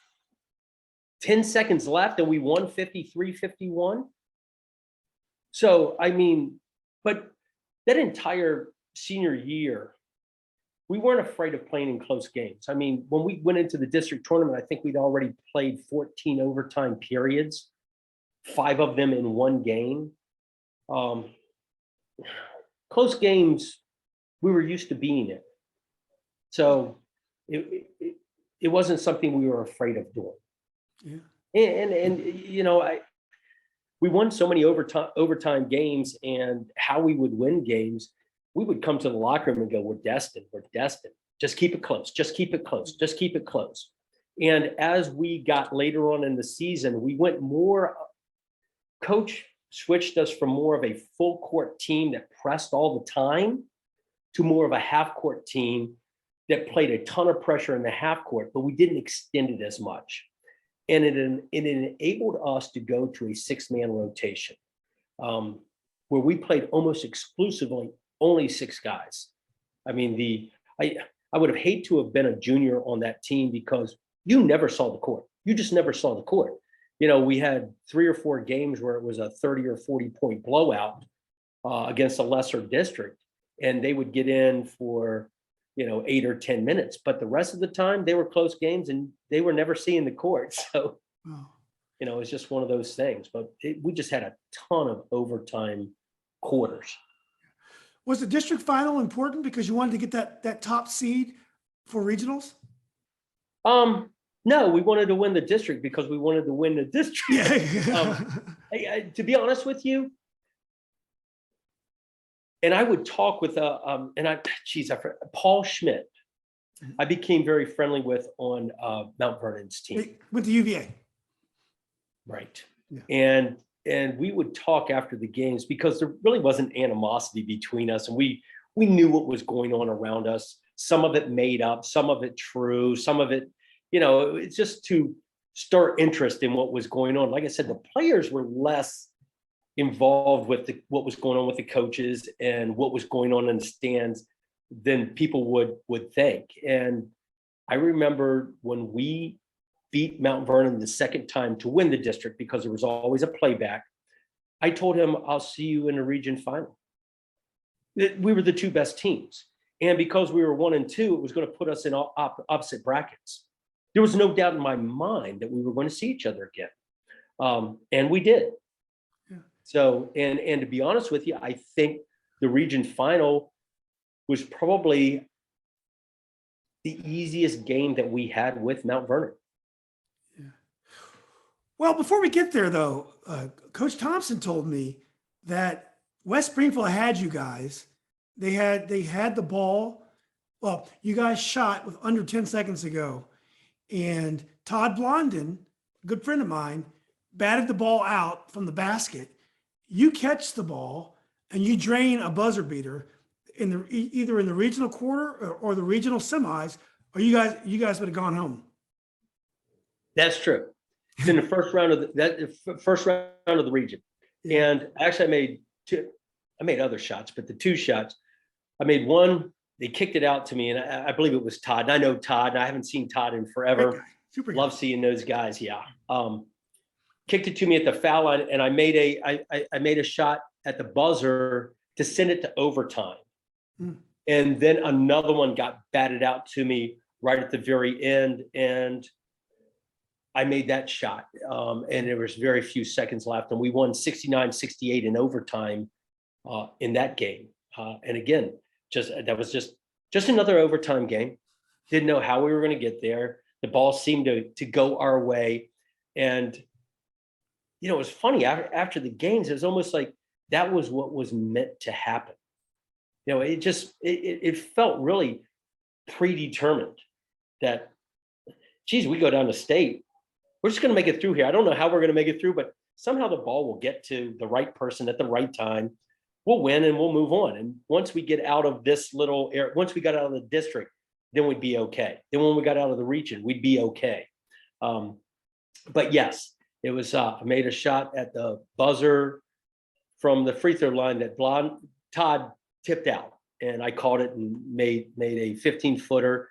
10 seconds left, and we won 53-51. So, I mean, but that entire senior year, we weren't afraid of playing in close games. I mean, when we went into the district tournament, I think we'd already played 14 overtime periods, 5 of them in one game. Close games, we were used to being in. So it wasn't something we were afraid of doing. Yeah. And you know, we won so many overtime games, and how we would win games, we would come to the locker room and go, we're destined. Just keep it close. Just keep it close. And as we got later on in the season, we went more, coach switched us from more of a full court team that pressed all the time to more of a half court team that played a ton of pressure in the half court, but we didn't extend it as much. And it enabled us to go to a 6-man rotation, where we played almost exclusively only 6 guys. I mean, I would have hated to have been a junior on that team, because you never saw the court. You just never saw the court. You know, we had 3 or 4 games where it was a 30 or 40 point blowout against a lesser district, and they would get in for, 8 or 10 minutes. But the rest of the time, they were close games, and they were never seeing the court. So, it's just one of those things. But we just had a ton of overtime quarters. Was the district final important because you wanted to get that top seed for regionals? No, we wanted to win the district because we wanted to win the district. Yeah. To be honest with you, and I would talk with Paul Schmidt. I became very friendly with on Mount Vernon's team. With the UVA. Right. Yeah. And we would talk after the games because there really wasn't animosity between us. And we knew what was going on around us. Some of it made up, some of it true, some of it, it's just to stir interest in what was going on. Like I said, the players were less involved with what was going on with the coaches and what was going on in the stands than people would think. And I remember when we beat Mount Vernon the second time to win the district, because there was always a playback, I told him, I'll see you in the region final. We were the two best teams. And because we were 1 and 2, it was going to put us in opposite brackets. There was no doubt in my mind that we were going to see each other again. And we did. Yeah. So, and to be honest with you, I think the region final was probably the easiest game that we had with Mount Vernon. Yeah. Well, before we get there, though, Coach Thompson told me that West Springfield had you guys. They had the ball. Well, you guys shot with under 10 seconds to go. And Todd Blondin, a good friend of mine, batted the ball out from the basket. You catch the ball and you drain a buzzer beater either in the regional quarter or the regional semis, or you guys would have gone home. That's true. It's in the first round of the region. Yeah. And actually I made two. I made other shots, but the two shots, I made one, they kicked it out to me, and I believe it was Todd. And I know Todd, and I haven't seen Todd in forever. Super Love seeing those guys. Yeah. Kicked it to me at the foul line, and I made a shot at the buzzer to send it to overtime. And then another one got batted out to me right at the very end, and I made that shot. And there was very few seconds left, and we won 69-68 in overtime in that game. And again, that was just another overtime game. Didn't know how we were going to get there. The ball seemed to go our way. And, it was funny after the games, it was almost like that was what was meant to happen. It felt really predetermined that, geez, we go down to state. We're just going to make it through here. I don't know how we're going to make it through, but somehow the ball will get to the right person at the right time. We'll win and we'll move on. And once we get out of this little area, once we got out of the district, then we'd be okay. Then when we got out of the region, we'd be okay. But yes, it was, I made a shot at the buzzer from the free throw line that Todd tipped out, and I caught it and made a 15-footer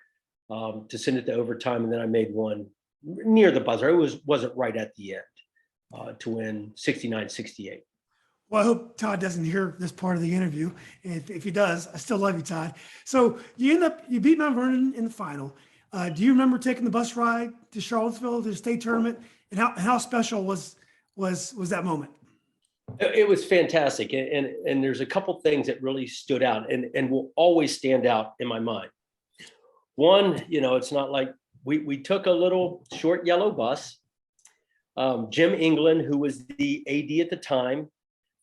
to send it to overtime. And then I made one near the buzzer. It wasn't right at the end to win 69-68. Well, I hope Todd doesn't hear this part of the interview. And if he does, I still love you, Todd. So you beat Mount Vernon in the final. Do you remember taking the bus ride to Charlottesville to the state tournament? And how special was that moment? It was fantastic. And there's a couple things that really stood out and will always stand out in my mind. One, it's not like we took a little short yellow bus. Jim England, who was the AD at the time,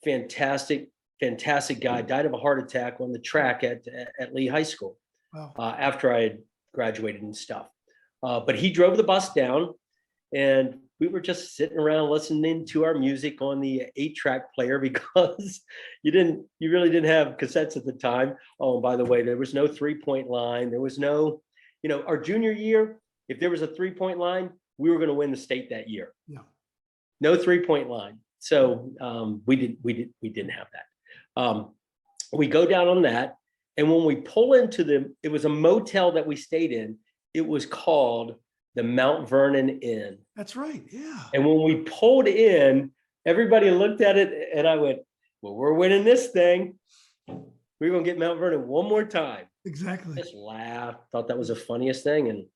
fantastic guy, died of a heart attack on the track at Lee High School. Wow. After I had graduated and stuff. But he drove the bus down, and we were just sitting around listening to our music on the 8-track player because you really didn't have cassettes at the time. Oh, and by the way, there was no 3-point line. There was no, our junior year, if there was a 3-point line, we were going to win the state that year. Yeah. No 3-point line. So we didn't have that. We go down on that. And when we pull into it was a motel that we stayed in. It was called the Mount Vernon Inn. That's right. Yeah. And when we pulled in, everybody looked at it and I went, well, we're winning this thing. We're going to get Mount Vernon one more time. Exactly. Just laughed, thought that was the funniest thing. And,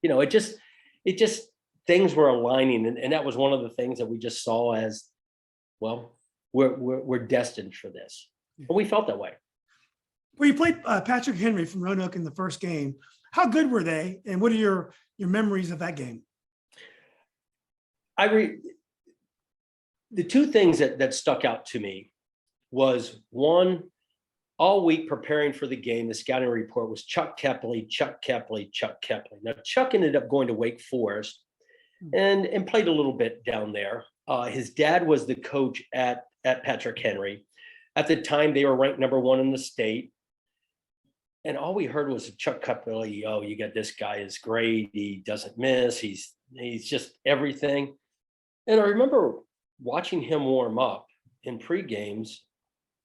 it just things were aligning. And that was one of the things that we just saw as, well, we're destined for this. Yeah. But we felt that way. Well, you played Patrick Henry from Roanoke in the first game. How good were they? And what are your memories of that game? The two things that stuck out to me was, one, all week preparing for the game, the scouting report was Chuck Kepley, Chuck Kepley, Chuck Kepley. Now, Chuck ended up going to Wake Forest and played a little bit down there. His dad was the coach at Patrick Henry. At the time, they were ranked #1 in the state. And all we heard was Chuck Kepley, oh, you got this guy is great. He doesn't miss. He's just everything. And I remember watching him warm up in pre-games.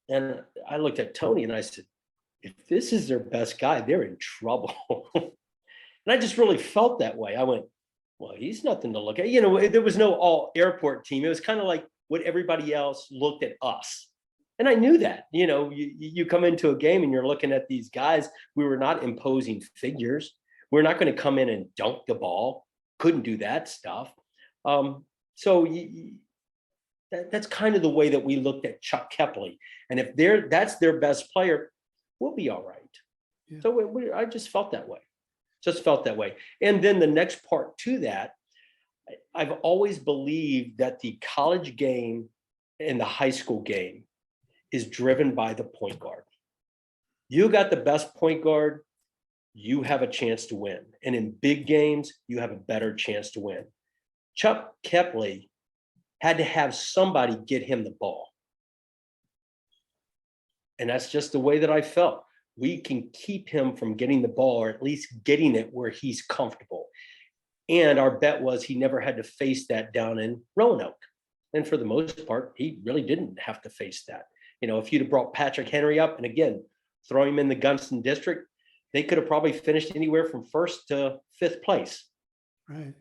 And I looked at Tony and I said, if this is their best guy, they're in trouble. And I just really felt that way. I went, well, he's nothing to look at. You know, there was no all airport team. It was kind of like what everybody else looked at us. And I knew that, you know, you come into a game and you're looking at these guys. We were not imposing figures. We're not going to come in and dunk the ball. Couldn't do that stuff. So that's kind of the way that we looked at Chuck Kepley. And if that's their best player, we'll be all right. Yeah. So I just felt that way. And then the next part to that, I've always believed that the college game and the high school game is driven by the point guard. You got the best point guard, you have a chance to win. And in big games, you have a better chance to win. Chuck Kepley had to have somebody get him the ball. And that's just the way that I felt. We can keep him from getting the ball, or at least getting it where he's comfortable. And our bet was he never had to face that down in Roanoke. And for the most part, he really didn't have to face that. You know, if you'd have brought Patrick Henry up and again, throw him in the Gunston District, they could have probably finished anywhere from 1st to 5th place. Right.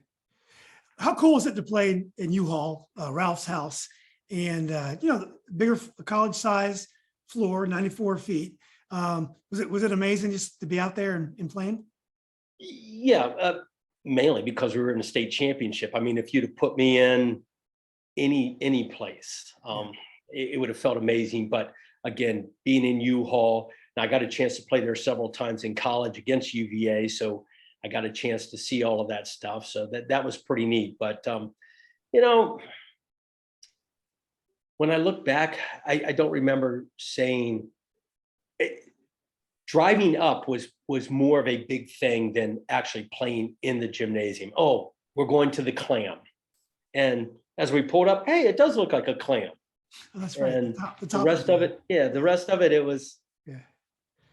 How cool is it to play in U-Hall, Ralph's house, and you know, the bigger college size floor, 94 feet. Was it amazing just to be out there and playing? Yeah, mainly because we were in a state championship. I mean, if you'd have put me in any place, it would have felt amazing. But again, being in U-Hall, and I got a chance to play there several times in college against UVA, so I got a chance to see all of that stuff. So that was pretty neat. But you know, when I look back, I don't remember saying driving up was more of a big thing than actually playing in the gymnasium. Oh, we're going to the Clam, and as we pulled up, hey, it does look like a Clam. Oh, that's right. And the rest of it, it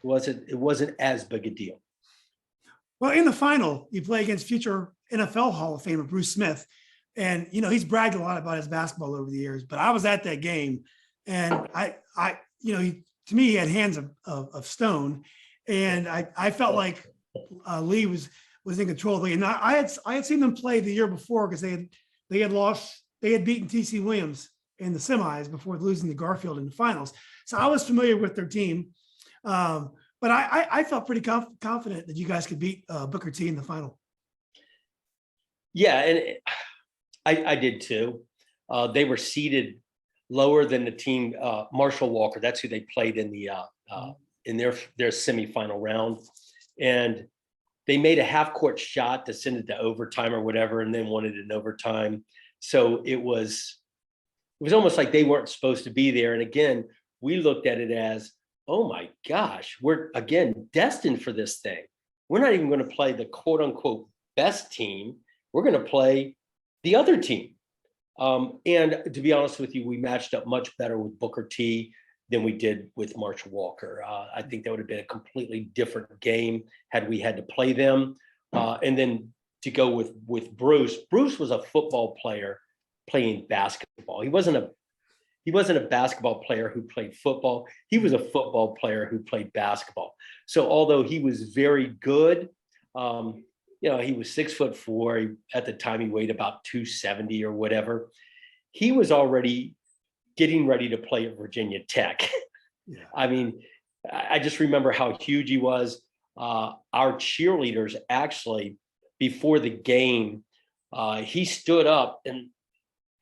wasn't as big a deal. Well, in the final, you play against future NFL Hall of Famer Bruce Smith. And, you know, he's bragged a lot about his basketball over the years, but I was at that game and you know, to me, he had hands of stone. And I felt like Lee was in control of the game. And I had seen them play the year before because they had beaten TC Williams in the semis before losing to Garfield in the finals. So I was familiar with their team. But I felt pretty confident that you guys could beat Booker T in the final. Yeah, and I did too. They were seated lower than the team, Marshall Walker. That's who they played in the in their semifinal round, and they made a half-court shot to send it to overtime or whatever, and then wanted it in overtime. So it was almost like they weren't supposed to be there. And again, we looked at it as, oh my gosh, we're again destined for this thing. We're not even going to play the quote unquote best team. We're going to play the other team. And to be honest with you, we matched up much better with Booker T than we did with Marshall Walker. I think that would have been a completely different game had we had to play them. And then to go with Bruce. Bruce was a football player playing basketball. He wasn't a basketball player who played football. He was a football player who played basketball. So although he was very good, you know, he was 6'4". At the time, he weighed about 270 or whatever. He was already getting ready to play at Virginia Tech. Yeah. I mean, I just remember how huge he was. Our cheerleaders actually, before the game, he stood up and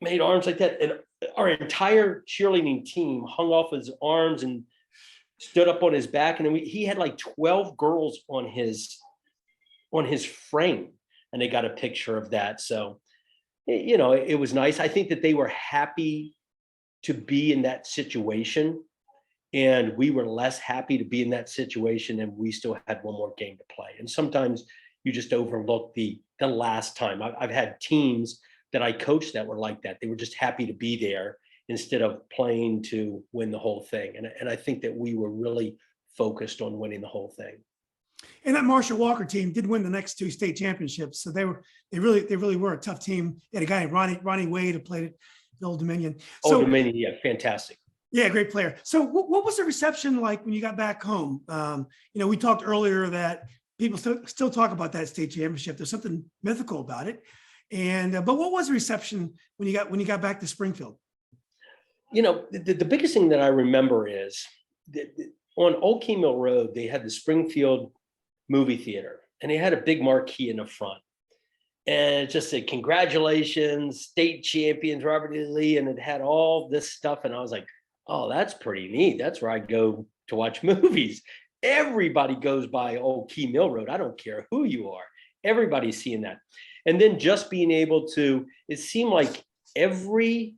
made arms like that. And our entire cheerleading team hung off his arms and stood up on his back. And he had like 12 girls on his frame, and they got a picture of that. So, you know, it was nice. I think that they were happy to be in that situation. And we were less happy to be in that situation, and we still had one more game to play. And sometimes you just overlook the last time. I've had teams that I coached that were like that. They were just happy to be there instead of playing to win the whole thing. And I think that we were really focused on winning the whole thing. And that Marshall Walker team did win the next two state championships. So they really were a tough team. They had a guy, Ronnie Wade, who played at the Old Dominion. Old Dominion, yeah, fantastic. Yeah, great player. So what was the reception like when you got back home? We talked earlier that people still talk about that state championship. There's something mythical about it. And but what was the reception when you got back to Springfield? The biggest thing that I remember is that on Old Key Mill Road, they had the Springfield movie theater, and they had a big marquee in the front. And it just said, "Congratulations, state champions, Robert E. Lee." And it had all this stuff. And I was like, oh, that's pretty neat. That's where I go to watch movies. Everybody goes by Old Key Mill Road. I don't care who you are. Everybody's seeing that. And then just being able to, it seemed like every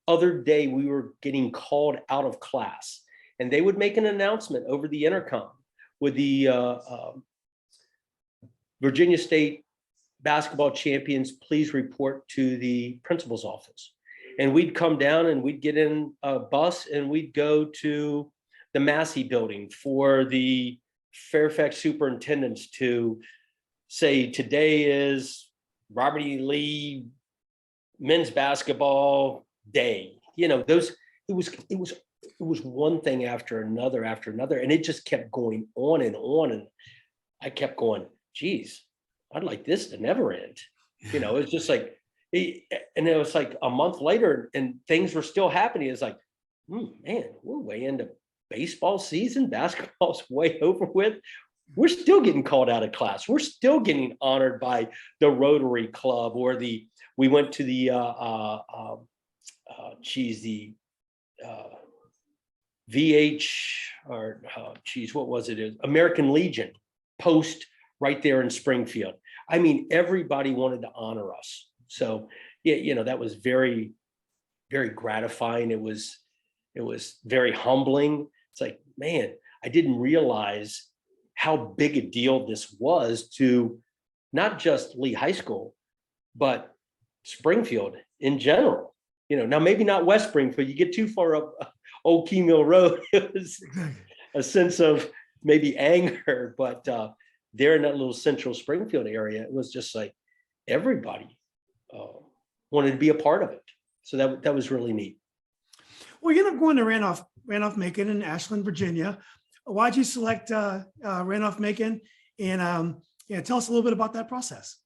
other day we were getting called out of class, and they would make an announcement over the intercom with the Virginia State basketball champions, please report to the principal's office. And we'd come down and we'd get in a bus and we'd go to the Massey building for the Fairfax superintendents to say, today is Robert E. Lee men's basketball day. It was one thing after another, and it just kept going on. And I kept going, geez, I'd like this to never end. It's just like, and it was like a month later and things were still happening. It's like, man, we're way into baseball season. Basketball's way over with. We're still getting called out of class. We're still getting honored by the Rotary Club or we went to the VH or what was it? American Legion post right there in Springfield. I mean, everybody wanted to honor us. So yeah, that was very, very gratifying. It was very humbling. It's like, man, I didn't realize how big a deal this was to not just Lee High School, but Springfield in general. Now maybe not West Springfield. You get too far up Old Key Mill Road, it was a sense of maybe anger, but there in that little central Springfield area, it was just like everybody wanted to be a part of it. So that was really neat. Well, you end up going to Randolph-Macon in Ashland, Virginia. Why'd you select Randolph-Macon? And tell us a little bit about that process.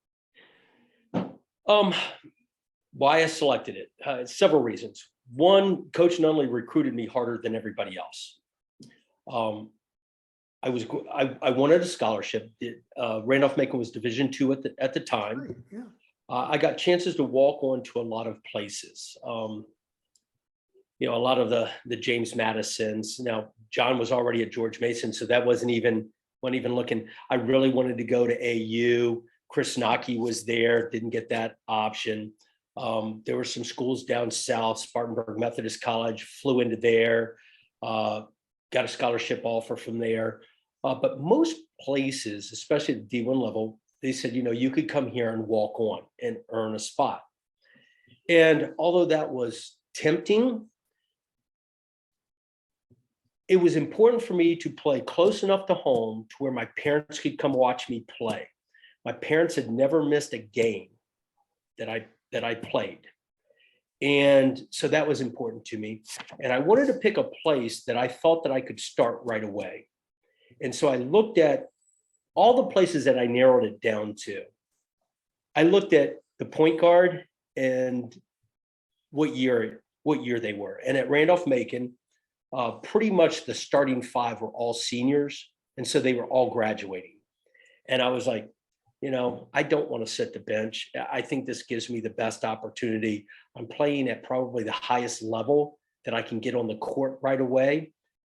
Why I selected it, several reasons. One, Coach Nunley recruited me harder than everybody else. I wanted a scholarship. Randolph-Macon was Division II at the time. Yeah. I got chances to walk on to a lot of places. A lot of the James Madisons. Now, John was already at George Mason, so that wasn't even looking. I really wanted to go to AU. Chris Nocky was there, didn't get that option. There were some schools down south, Spartanburg Methodist College, flew into there, got a scholarship offer from there. But most places, especially at the D1 level, they said, you could come here and walk on and earn a spot. And although that was tempting, it was important for me to play close enough to home to where my parents could come watch me play. My parents had never missed a game that I played. And so that was important to me. And I wanted to pick a place that I thought that I could start right away. And so I looked at all the places that I narrowed it down to. I looked at the point guard and what year they were. And at Randolph-Macon, pretty much the starting five were all seniors. And so they were all graduating. And I was like, I don't want to sit the bench. I think this gives me the best opportunity. I'm playing at probably the highest level that I can get on the court right away.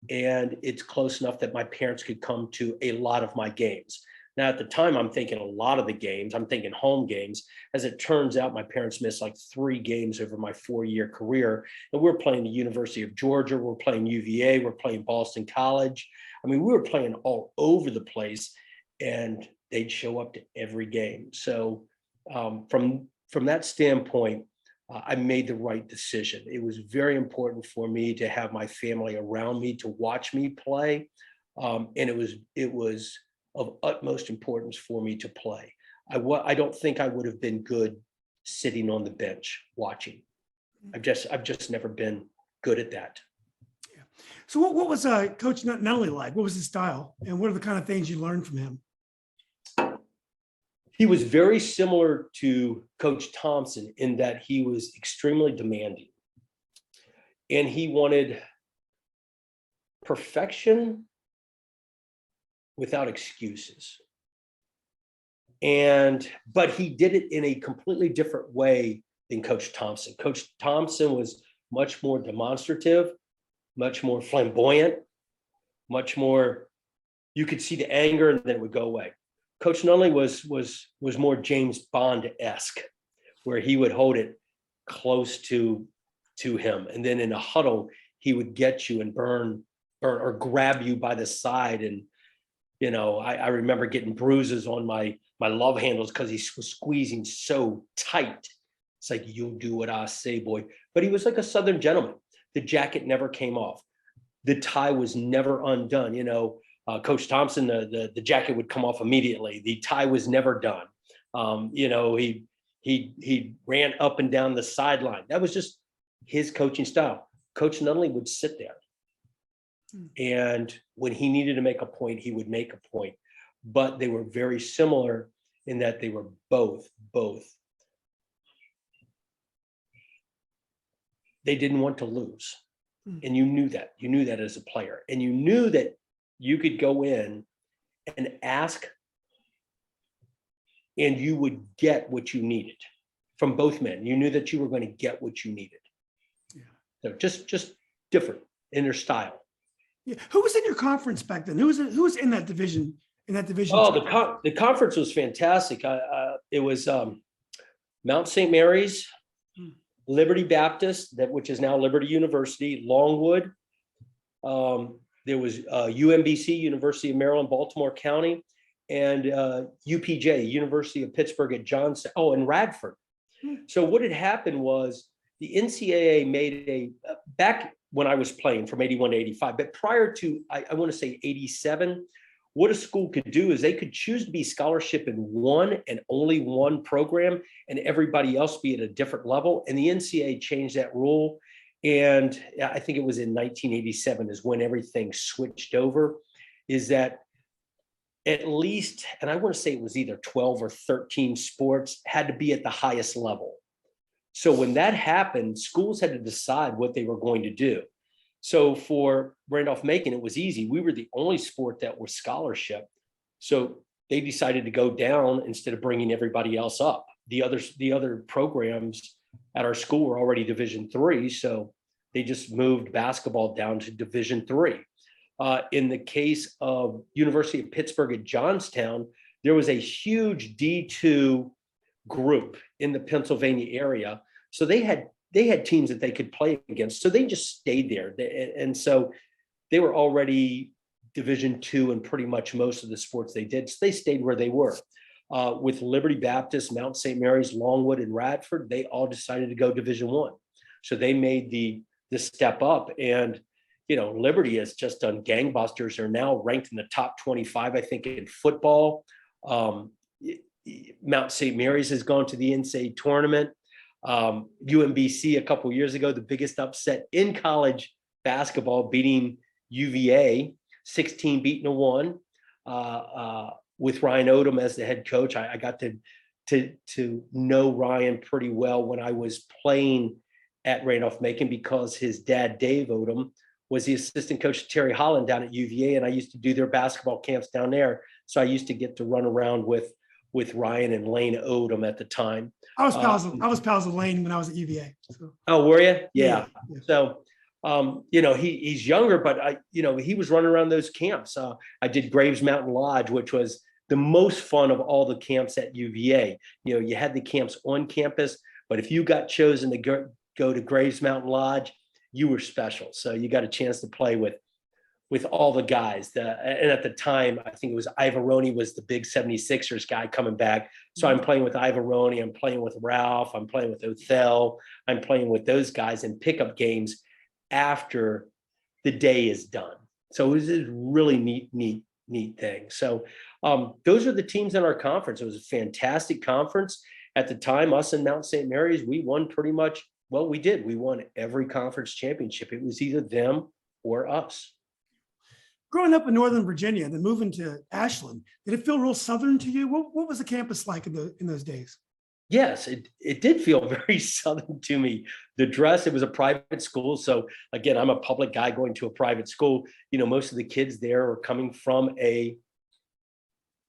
And it's close enough that my parents could come to a lot of my games. Now, at the time, I'm thinking a lot of the games, I'm thinking home games. As it turns out, my parents missed like 3 games over my 4-year career. And we're playing the University of Georgia, we're playing UVA, we're playing Boston College. I mean, we were playing all over the place, and they'd show up to every game. So from that standpoint, I made the right decision. It was very important for me to have my family around me to watch me play. And it was of utmost importance for me to play. I don't think I would have been good sitting on the bench watching. I've just never been good at that. Yeah. So what was Coach Nunnally like? What was his style? And what are the kind of things you learned from him? He was very similar to Coach Thompson in that he was extremely demanding. And he wanted perfection without excuses. But he did it in a completely different way than Coach Thompson. Coach Thompson was much more demonstrative, much more flamboyant, much more, you could see the anger and then it would go away. Coach Nunnally was more James Bond-esque, where he would hold it close to him. And then in a huddle, he would get you and burn or grab you by the side. And, you know, I remember getting bruises on my love handles because he was squeezing so tight. It's like, you'll do what I say, boy. But he was like a Southern gentleman. The jacket never came off. The tie was never undone. You know, Coach Thompson, the jacket would come off immediately. The tie was never done. You know, he ran up and down the sideline. That was just his coaching style. Coach Nunnally would sit there. And when he needed to make a point, he would make a point. But they were very similar in that they were both. They didn't want to lose. And you knew that. You knew that as a player. And you knew that you could go in and ask, and you would get what you needed from both men. You knew that you were going to get what you needed. Yeah. So just different in their style. Yeah. Who was in your conference back then? Who was in that division? Oh, the conference was fantastic. It was Mount St. Mary's, Liberty Baptist, which is now Liberty University, Longwood. There was UMBC, University of Maryland, Baltimore County, and UPJ, University of Pittsburgh at Johnstown. Oh, and Radford. So what had happened was the NCAA made back when I was playing from 81 to 85, but prior to, I want to say 87, what a school could do is they could choose to be scholarship in one and only one program and everybody else be at a different level. And the NCAA changed that rule. And I think it was in 1987 is when everything switched over, is that at least, and I want to say it was either 12 or 13 sports had to be at the highest level. So when that happened, schools had to decide what they were going to do. So for Randolph-Macon, it was easy. We were the only sport that was scholarship. So they decided to go down instead of bringing everybody else up. The other programs at our school were already Division III, so they just moved basketball down to Division III. In the case of University of Pittsburgh at Johnstown, there was a huge D2 group in the Pennsylvania area. So they had teams that they could play against. So they just stayed there. And so they were already Division II in pretty much most of the sports they did. So they stayed where they were. With Liberty Baptist, Mount St. Mary's, Longwood, and Radford, they all decided to go Division I. So they made the step up. And, you know, Liberty has just done gangbusters. They're now ranked in the top 25, I think, in football. Mount St. Mary's has gone to the NCAA tournament. UMBC a couple years ago, the biggest upset in college basketball, beating UVA, 16-1, with Ryan Odom as the head coach. I got to know Ryan pretty well when I was playing at Randolph-Macon because his dad, Dave Odom, was the assistant coach of Terry Holland down at UVA, and I used to do their basketball camps down there. So I used to get to run around with Ryan and Lane Odom at the time. I was pals with Lane when I was at UVA. So. Oh, were you? Yeah. Yeah. So, you know, he's younger, but he was running around those camps. I did Graves Mountain Lodge, which was the most fun of all the camps at UVA. You know, you had the camps on campus, but if you got chosen to go to Graves Mountain Lodge, you were special. So you got a chance to play with all the guys. And at the time, I think it was Ivaroni was the big 76ers guy coming back. So I'm playing with Ivaroni, I'm playing with Ralph, I'm playing with Othell, I'm playing with those guys in pickup games after the day is done. So it was a really neat thing. So those are the teams in our conference. It was a fantastic conference. At the time, us and Mount St. Mary's, we won pretty much, well, we did. We won every conference championship. It was either them or us. Growing up in Northern Virginia and then moving to Ashland, did it feel real Southern to you? What was the campus like in those days? Yes, it did feel very Southern to me. The dress, it was a private school. So again, I'm a public guy going to a private school. You know, most of the kids there are coming from a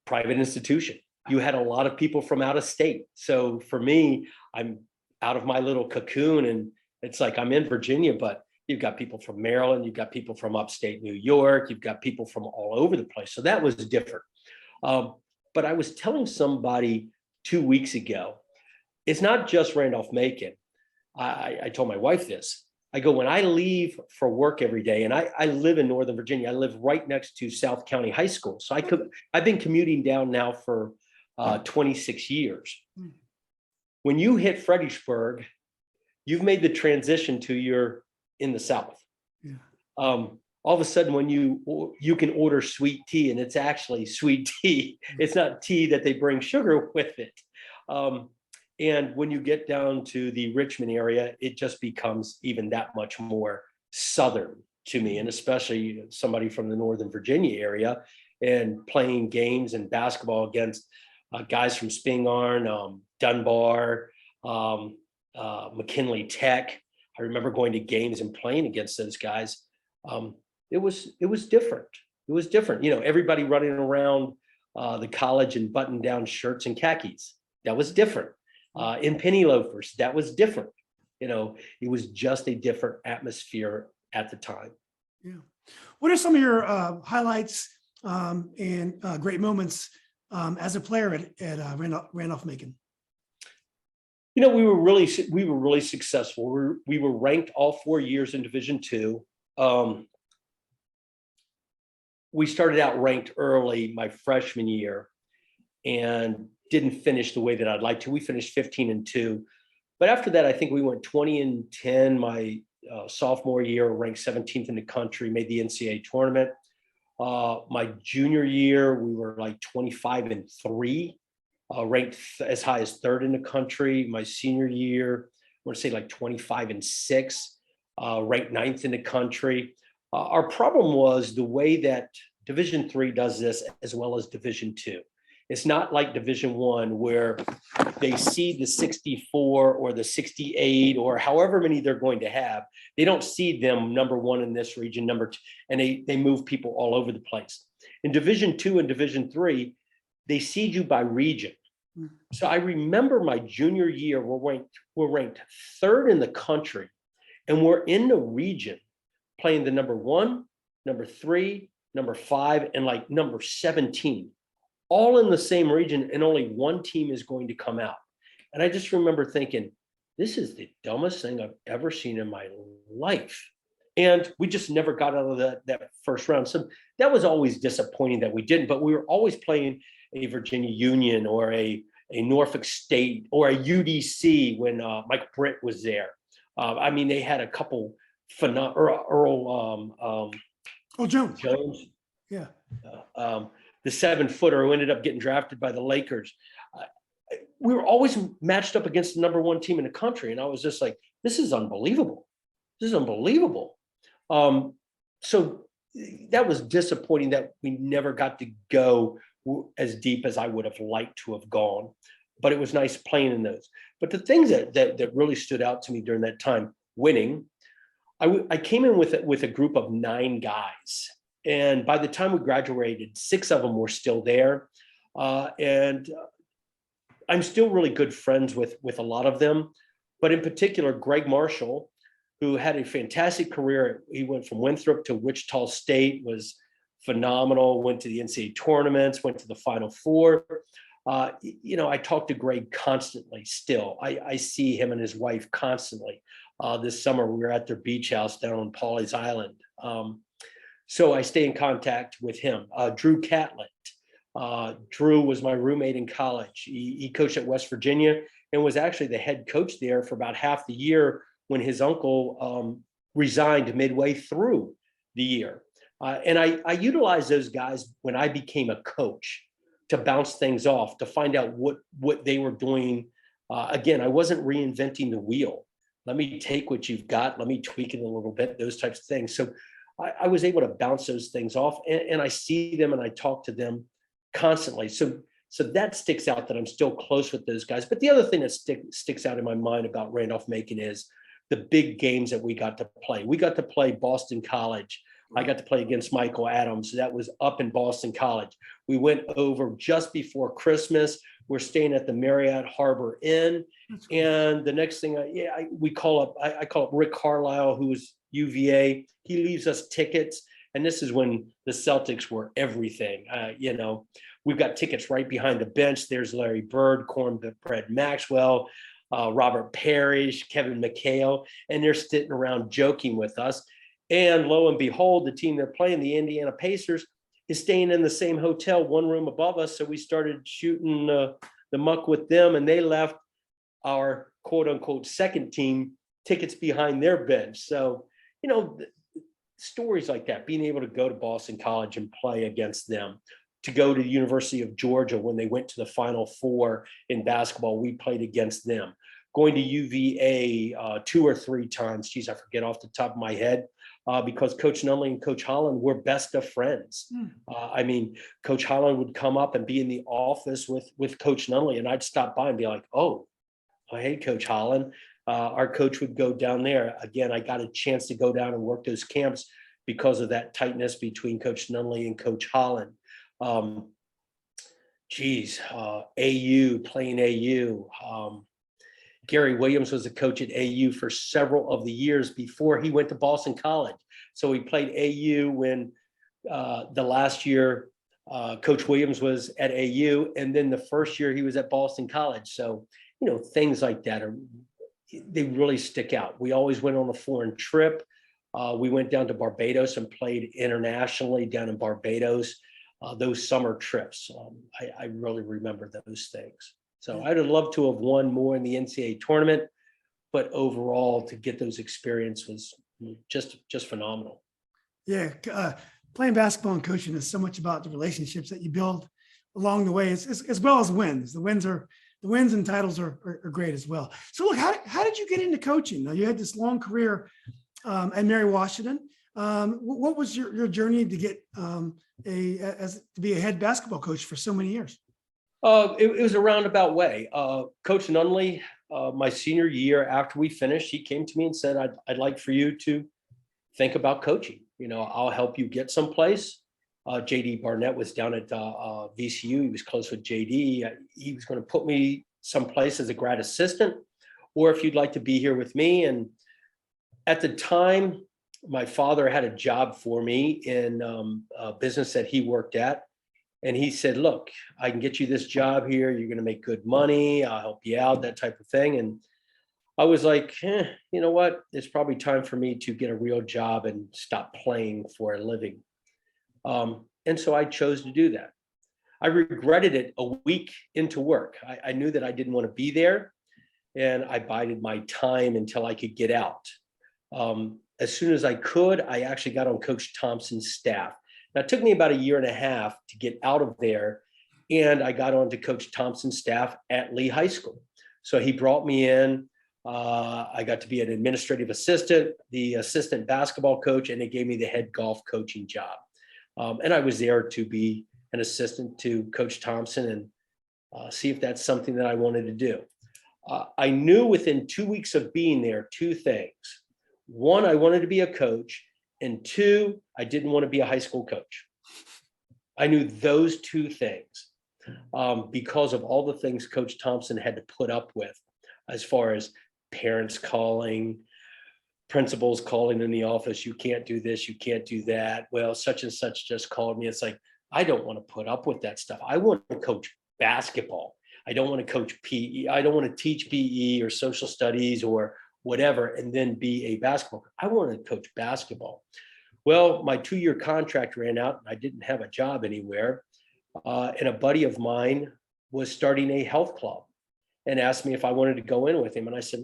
private institution. You had a lot of people from out of state. So for me, I'm out of my little cocoon and it's like I'm in Virginia, but you've got people from Maryland, you've got people from upstate New York, you've got people from all over the place. So that was different. But I was telling somebody 2 weeks ago, it's not just Randolph-Macon. I told my wife this. I go, when I leave for work every day, and I live in Northern Virginia, I live right next to South County High School. So I've been commuting down now for 26 years. When you hit Fredericksburg, you've made the transition to you're in the South. Yeah. All of a sudden, when you can order sweet tea, and it's actually sweet tea. It's not tea that they bring sugar with it. And when you get down to the Richmond area, it just becomes even that much more Southern to me, and especially somebody from the Northern Virginia area and playing games and basketball against guys from Spingarn, Dunbar, McKinley Tech. I remember going to games and playing against those guys. It was different. It was different. You know, everybody running around the college in button-down shirts and khakis. That was different. In penny loafers, that was different. You know, it was just a different atmosphere at the time. Yeah. What are some of your highlights and great moments as a player at Randolph-Macon? You know, we were really successful. We were ranked all 4 years in Division II. We started out ranked early my freshman year and didn't finish the way that I'd like to. We finished 15-2, but after that, I think we went 20-10 my sophomore year, ranked 17th in the country, made the NCAA tournament. My junior year, we were like 25-3. Ranked as high as 3rd in the country. My senior year, I want to say like 25-6, ranked 9th in the country. Our problem was the way that Division III does this as well as Division II. It's not like Division I where they seed the 64 or the 68 or however many they're going to have. They don't seed them number 1 in this region, number 2, and they move people all over the place. In Division II and Division III, they seed you by region. So I remember my junior year, we're ranked 3rd in the country, and we're in the region playing the number 1, number 3, number 5, and like number 17, all in the same region, and only one team is going to come out. And I just remember thinking, this is the dumbest thing I've ever seen in my life. And we just never got out of that first round. So that was always disappointing that we didn't, but we were always playing a Virginia Union or a Norfolk State or a UDC when Mike Britt was there. I mean, they had a couple Earl Jones. Yeah. The 7-footer who ended up getting drafted by the Lakers. We were always matched up against the number 1 team in the country. And I was just like, this is unbelievable. This is unbelievable. So that was disappointing that we never got to go as deep as I would have liked to have gone, but it was nice playing in those. But the things that really stood out to me during that time, winning, I came in with a group of 9 guys. And by the time we graduated, 6 of them were still there. And I'm still really good friends with a lot of them, but in particular, Greg Marshall, who had a fantastic career. He went from Winthrop to Wichita State, was phenomenal, went to the NCAA tournaments, went to the Final Four. I talk to Greg constantly still. I see him and his wife constantly. This summer, we were at their beach house down on Pawleys Island. So I stay in contact with him. Drew Catlett. Drew was my roommate in college. He coached at West Virginia and was actually the head coach there for about half the year when his uncle resigned midway through the year. And I utilized those guys when I became a coach to bounce things off, to find out what they were doing. Again, I wasn't reinventing the wheel. Let me take what you've got, let me tweak it a little bit, those types of things. So I was able to bounce those things off, and I see them and I talk to them constantly. So that sticks out, that I'm still close with those guys. But the other thing that sticks out in my mind about Randolph-Macon is the big games that we got to play. We got to play Boston College. I got to play against Michael Adams. That was up in Boston College. We went over just before Christmas. We're staying at the Marriott Harbor Inn. And the next thing, I call up Rick Carlisle, who's UVA. He leaves us tickets. And this is when the Celtics were everything. We've got tickets right behind the bench. There's Larry Bird, Cornbread Maxwell, Robert Parrish, Kevin McHale, and they're sitting around joking with us. And lo and behold, the team they're playing, the Indiana Pacers, is staying in the same hotel, one room above us. So we started shooting the muck with them, and they left our quote unquote second team tickets behind their bench. So, stories like that, being able to go to Boston College and play against them, to go to the University of Georgia when they went to the Final Four in basketball, we played against them. Going to UVA 2 or 3 times, geez, I forget off the top of my head, because Coach Nunley and Coach Holland were best of friends. Coach Holland would come up and be in the office with Coach Nunley, and I'd stop by and be like, oh, hey, Coach Holland. Our coach would go down there. Again, I got a chance to go down and work those camps because of that tightness between Coach Nunley and Coach Holland. AU, playing AU. Gary Williams was a coach at AU for several of the years before he went to Boston College. So he played AU when the last year Coach Williams was at AU, and then the first year he was at Boston College. So, things like that they really stick out. We always went on a foreign trip. We went down to Barbados and played internationally down in Barbados. Those summer trips, I really remember those things. So I'd have loved to have won more in the NCAA tournament, but overall to get those experience was just phenomenal. Yeah, playing basketball and coaching is so much about the relationships that you build along the way, as well as wins. The wins and titles are great as well. So look, how did you get into coaching? Now, you had this long career at Mary Washington. What was your journey to get to be a head basketball coach for so many years? It was a roundabout way. Coach Nunley, my senior year after we finished, he came to me and said, I'd like for you to think about coaching. I'll help you get someplace. JD Barnett was down at VCU. He was close with JD. He was going to put me someplace as a grad assistant, or if you'd like to be here with me. And at the time, my father had a job for me in a business that he worked at. And he said, look, I can get you this job here. You're going to make good money. I'll help you out, that type of thing. And I was like, you know what? It's probably time for me to get a real job and stop playing for a living. And so I chose to do that. I regretted it a week into work. I knew that I didn't want to be there, and I bided my time until I could get out. As soon as I could, I actually got on Coach Thompson's staff. Now, it took me about 1.5 years to get out of there, and I got onto Coach Thompson's staff at Lee High School. So he brought me in. I got to be an administrative assistant, the assistant basketball coach, and they gave me the head golf coaching job. And I was there to be an assistant to Coach Thompson and see if that's something that I wanted to do. I knew within 2 weeks of being there 2 things. 1, I wanted to be a coach. And 2, I didn't want to be a high school coach. I knew those 2 things because of all the things Coach Thompson had to put up with as far as parents calling, principals calling in the office, you can't do this, you can't do that. Well, such and such just called me. It's like, I don't want to put up with that stuff. I want to coach basketball. I don't want to coach PE. I don't want to teach PE or social studies or whatever, and then be a basketball. I want to coach basketball. Well, my 2-year contract ran out and I didn't have a job anywhere. And a buddy of mine was starting a health club and asked me if I wanted to go in with him. And I said,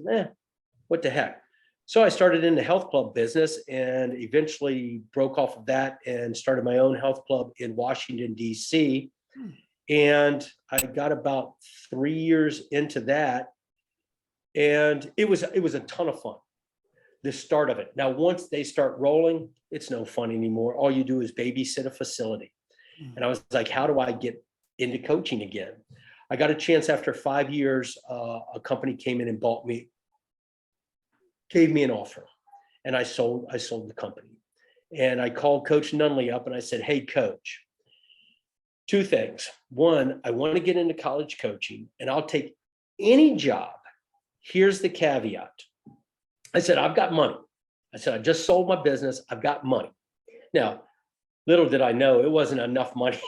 what the heck? So I started in the health club business and eventually broke off of that and started my own health club in Washington, D.C. And I got about 3 years into that. And it was a ton of fun, the start of it. Now, once they start rolling, it's no fun anymore. All you do is babysit a facility. And I was like, how do I get into coaching again? I got a chance after 5 years. A company came in and bought me, gave me an offer, and I sold the company. And I called Coach Nunley up and I said, hey, Coach, 2 things. One, I want to get into college coaching and I'll take any job. Here's the caveat. I said, I've got money. I said, I just sold my business. I've got money. Now, little did I know it wasn't enough money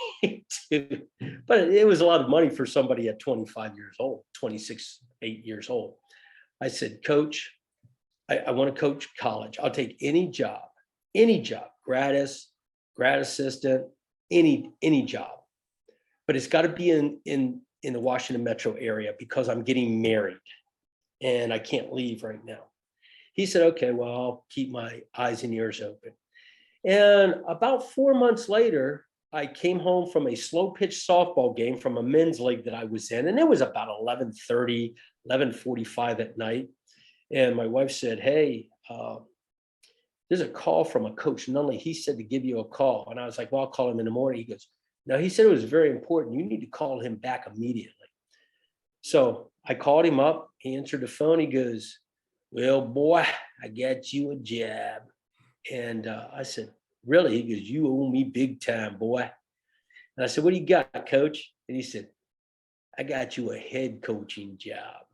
but it was a lot of money for somebody at 25 years old, 26, 8 years old. I said, Coach, I want to coach college. I'll take any job, grad assistant, any job, but it's got to be in the Washington metro area because I'm getting married and I can't leave right now. He said, okay, well, I'll keep my eyes and ears open. And about 4 months later, I came home from a slow pitch softball game from a men's league that I was in. And it was about 11:30, 11:45 at night. And my wife said, hey, there's a call from a Coach Nunley. He said to give you a call. And I was like, well, I'll call him in the morning. He goes, no, he said it was very important. You need to call him back immediately. So I called him up. He answered the phone. He goes, well, boy, I got you a job. And I said, really? He goes, you owe me big time, boy. And I said, what do you got, Coach? And he said, I got you a head coaching job.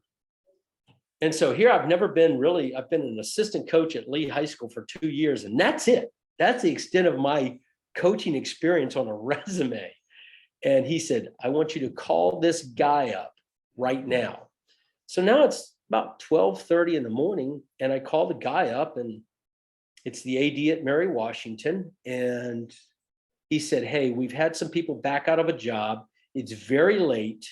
And so here I've been an assistant coach at Lee High School for 2 years, and that's it. That's the extent of my coaching experience on a resume. And he said, I want you to call this guy up right now. So now it's about 12:30 in the morning, and I call the guy up, and it's the AD at Mary Washington. And he said, hey, we've had some people back out of a job. It's very late.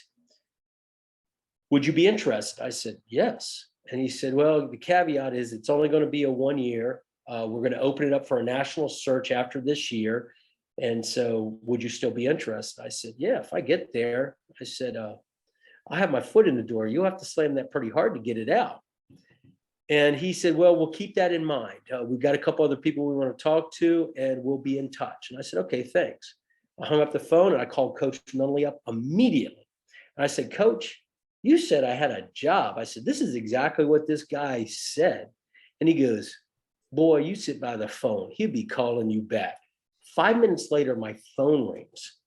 Would you be interested? I said, yes. And he said, well, the caveat is it's only going to be a 1 year. We're going to open it up for a national search after this year. And so would you still be interested? I said, yeah, if I get there. I said, I have my foot in the door. You'll have to slam that pretty hard to get it out. And he said, well, we'll keep that in mind. We've got a couple other people we want to talk to, and we'll be in touch. And I said, okay, thanks. I hung up the phone and I called Coach Nunley up immediately. And I said, Coach, you said I had a job. I said, this is exactly what this guy said. And he goes, boy, you sit by the phone. He'll be calling you back. 5 minutes later, my phone rings.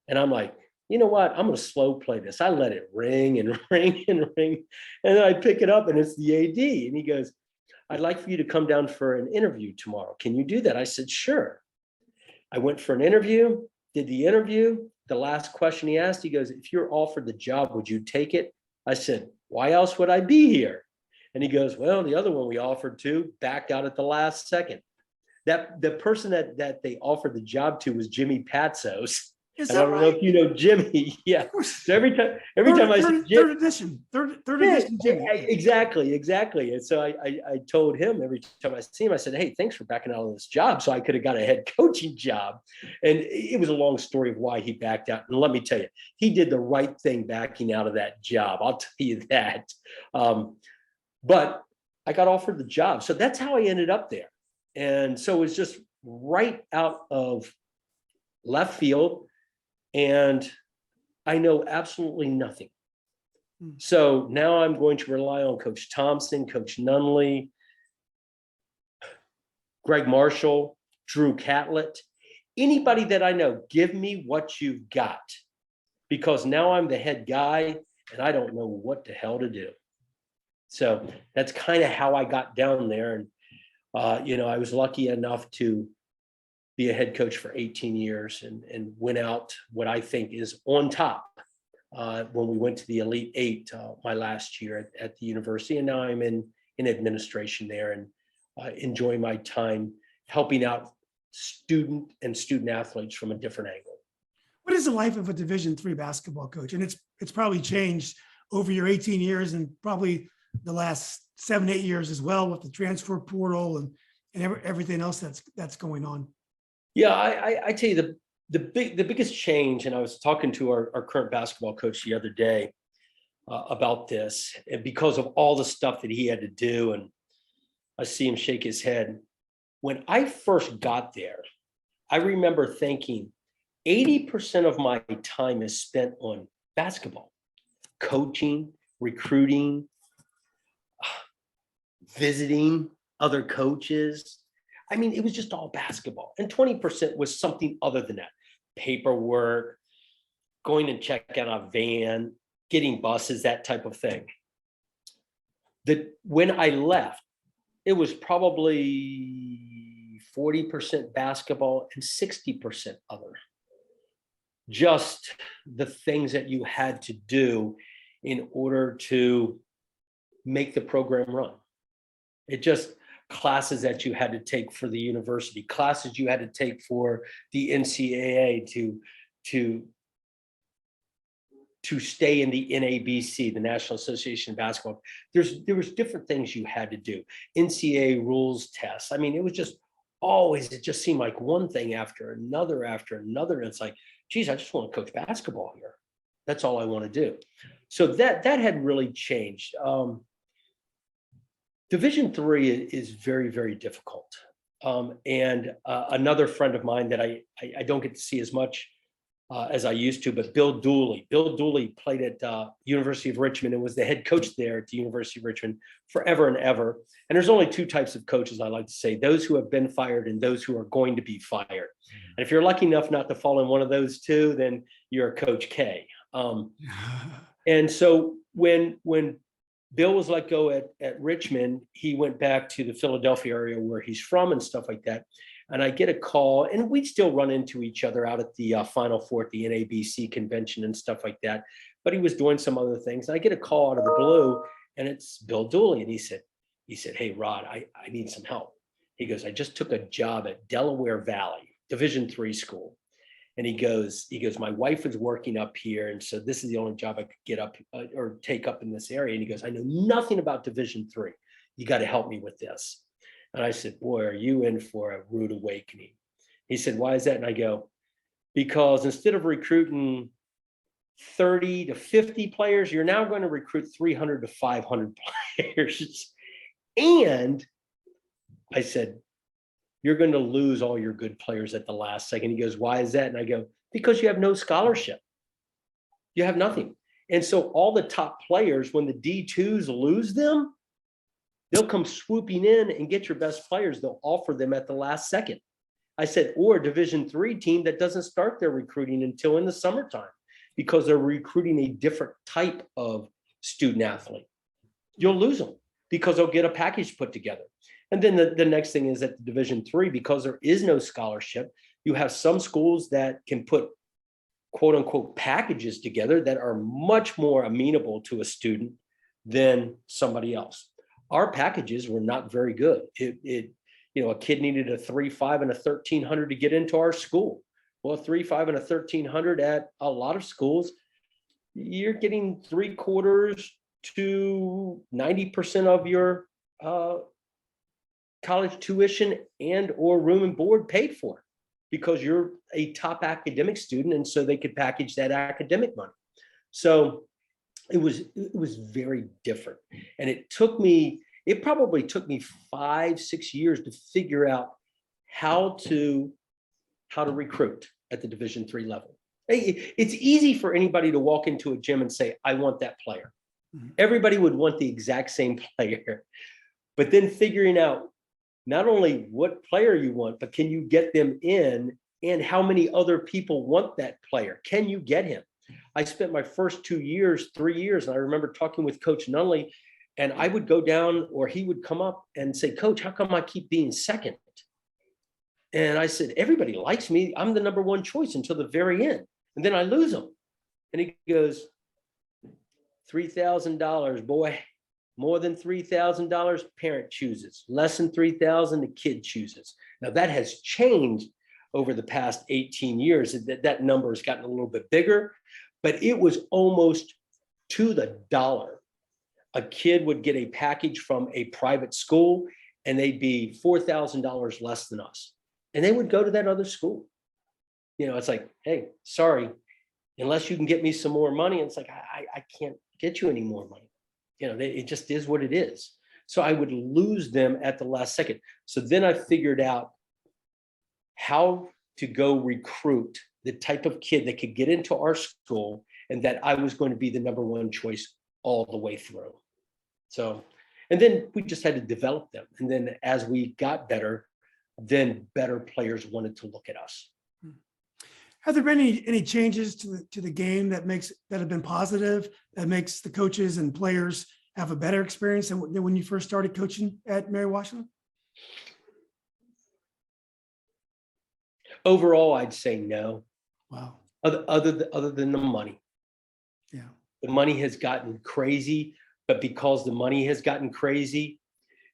And I'm like, you know what? I'm going to slow play this. I let it ring and ring and ring. And then I pick it up and it's the AD. And he goes, I'd like for you to come down for an interview tomorrow. Can you do that? I said, sure. I went for an interview, did the interview. The last question he asked, he goes, if you're offered the job, would you take it? I said, why else would I be here? And he goes, well, the other one we offered to backed out at the last second. That the person that they offered the job to was Jimmy Patsos. Is And that I don't right? know if you know Jimmy. Yeah. So every time I see Jimmy, third edition, Jimmy. Exactly. And so I told him every time I see him, I said, hey, thanks for backing out of this job. So I could have got a head coaching job. And it was a long story of why he backed out. And let me tell you, he did the right thing backing out of that job. I'll tell you that. But I got offered the job. So that's how I ended up there. And so it was just right out of left field. And I know absolutely nothing. So now I'm going to rely on Coach Thompson, Coach Nunley, Greg Marshall, Drew Catlett, anybody that I know. Give me what you've got, because now I'm the head guy and I don't know what the hell to do. So that's kind of how I got down there. And I was lucky enough to be a head coach for 18 years and went out what I think is on top when we went to the Elite Eight my last year at the university. And now I'm in administration there and enjoy my time helping out student athletes from a different angle. What is the life of a Division III basketball coach? And it's probably changed over your 18 years and probably the last 7-8 years as well with the transfer portal and everything else that's going on. Yeah, I tell you the biggest change, and I was talking to our current basketball coach the other day about this, and because of all the stuff that he had to do, and I see him shake his head. When I first got there, I remember thinking 80% of my time is spent on basketball, coaching, recruiting, visiting other coaches. I mean, it was just all basketball. And 20% was something other than that. Paperwork, going and check out a van, getting buses, that type of thing. When I left, it was probably 40% basketball and 60% other. Just the things that you had to do in order to make the program run. It just classes that you had to take for the university, classes you had to take for the NCAA to stay in the NABC, the National Association of Basketball. There was different things you had to do. NCAA rules tests. I mean, it was just always, it just seemed like one thing after another. And it's like, geez, I just want to coach basketball here. That's all I want to do. So that had really changed. Division III is very, very difficult. And another friend of mine that I don't get to see as much as I used to, but Bill Dooley. Bill Dooley played at University of Richmond and was the head coach there at the University of Richmond forever and ever. And there's only two types of coaches, I like to say, those who have been fired and those who are going to be fired. And if you're lucky enough not to fall in one of those two, then you're a Coach K. And so when Bill was let go at Richmond, he went back to the Philadelphia area where he's from and stuff like that. And I get a call, and we'd still run into each other out at the Final Four at the NABC convention and stuff like that. But he was doing some other things. And I get a call out of the blue, and it's Bill Dooley. And he said, "Hey, Rod, I need some help." He goes, "I just took a job at Delaware Valley, Division III school." And he goes, "My wife is working up here. And so this is the only job I could get up or take up in this area." And he goes, "I know nothing about Division III. You got to help me with this." And I said, "Boy, are you in for a rude awakening?" He said, "Why is that?" And I go, "Because instead of recruiting 30 to 50 players, you're now going to recruit 300 to 500 players." And I said, "You're going to lose all your good players at the last second." He goes, "Why is that?" And I go, "Because you have no scholarship. You have nothing." And so all the top players, when the D2s lose them, they'll come swooping in and get your best players. They'll offer them at the last second. I said, or a Division III team that doesn't start their recruiting until in the summertime because they're recruiting a different type of student athlete. You'll lose them because they'll get a package put together. And then the next thing is at the Division III, because there is no scholarship, you have some schools that can put quote unquote packages together that are much more amenable to a student than somebody else. Our packages were not very good. A kid needed a 3.5 and a 1,300 to get into our school. Well, a 3.5 and a 1,300 at a lot of schools, you're getting 3/4 to 90% of your college tuition and or room and board paid for because you're a top academic student, and so they could package that academic money. So it was very different, and it probably took me 5-6 years to figure out how to recruit at the Division III level. It's easy for anybody to walk into a gym and say, "I want that player." Mm-hmm. Everybody would want the exact same player, but then figuring out not only what player you want, but can you get them in, and how many other people want that player? Can you get him? I spent my first 3 years, and I remember talking with Coach Nunley, And I would go down, or he would come up and say, Coach, how come I keep being second? And I said, everybody likes me. I'm the number one choice until the very end. And then I lose them. And he goes, $3,000, boy. More than $3,000, parent chooses. Less than $3,000, the kid chooses. Now that has changed over the past 18 years. That number has gotten a little bit bigger, but it was almost to the dollar. A kid would get a package from a private school and they'd be $4,000 less than us. And they would go to that other school. You know, it's like, hey, sorry, unless you can get me some more money. And it's like, I can't get you any more money. You know, it just is what it is. So I would lose them at the last second. So then I figured out how to go recruit the type of kid that could get into our school and that I was going to be the number one choice all the way through. So, and then we just had to develop them. And then as we got better, then better players wanted to look at us. Have there been any changes to the game that have been positive, that makes the coaches and players have a better experience than when you first started coaching at Mary Washington? Overall, I'd say no. Wow. Other than the money. Yeah. The money has gotten crazy, but because the money has gotten crazy,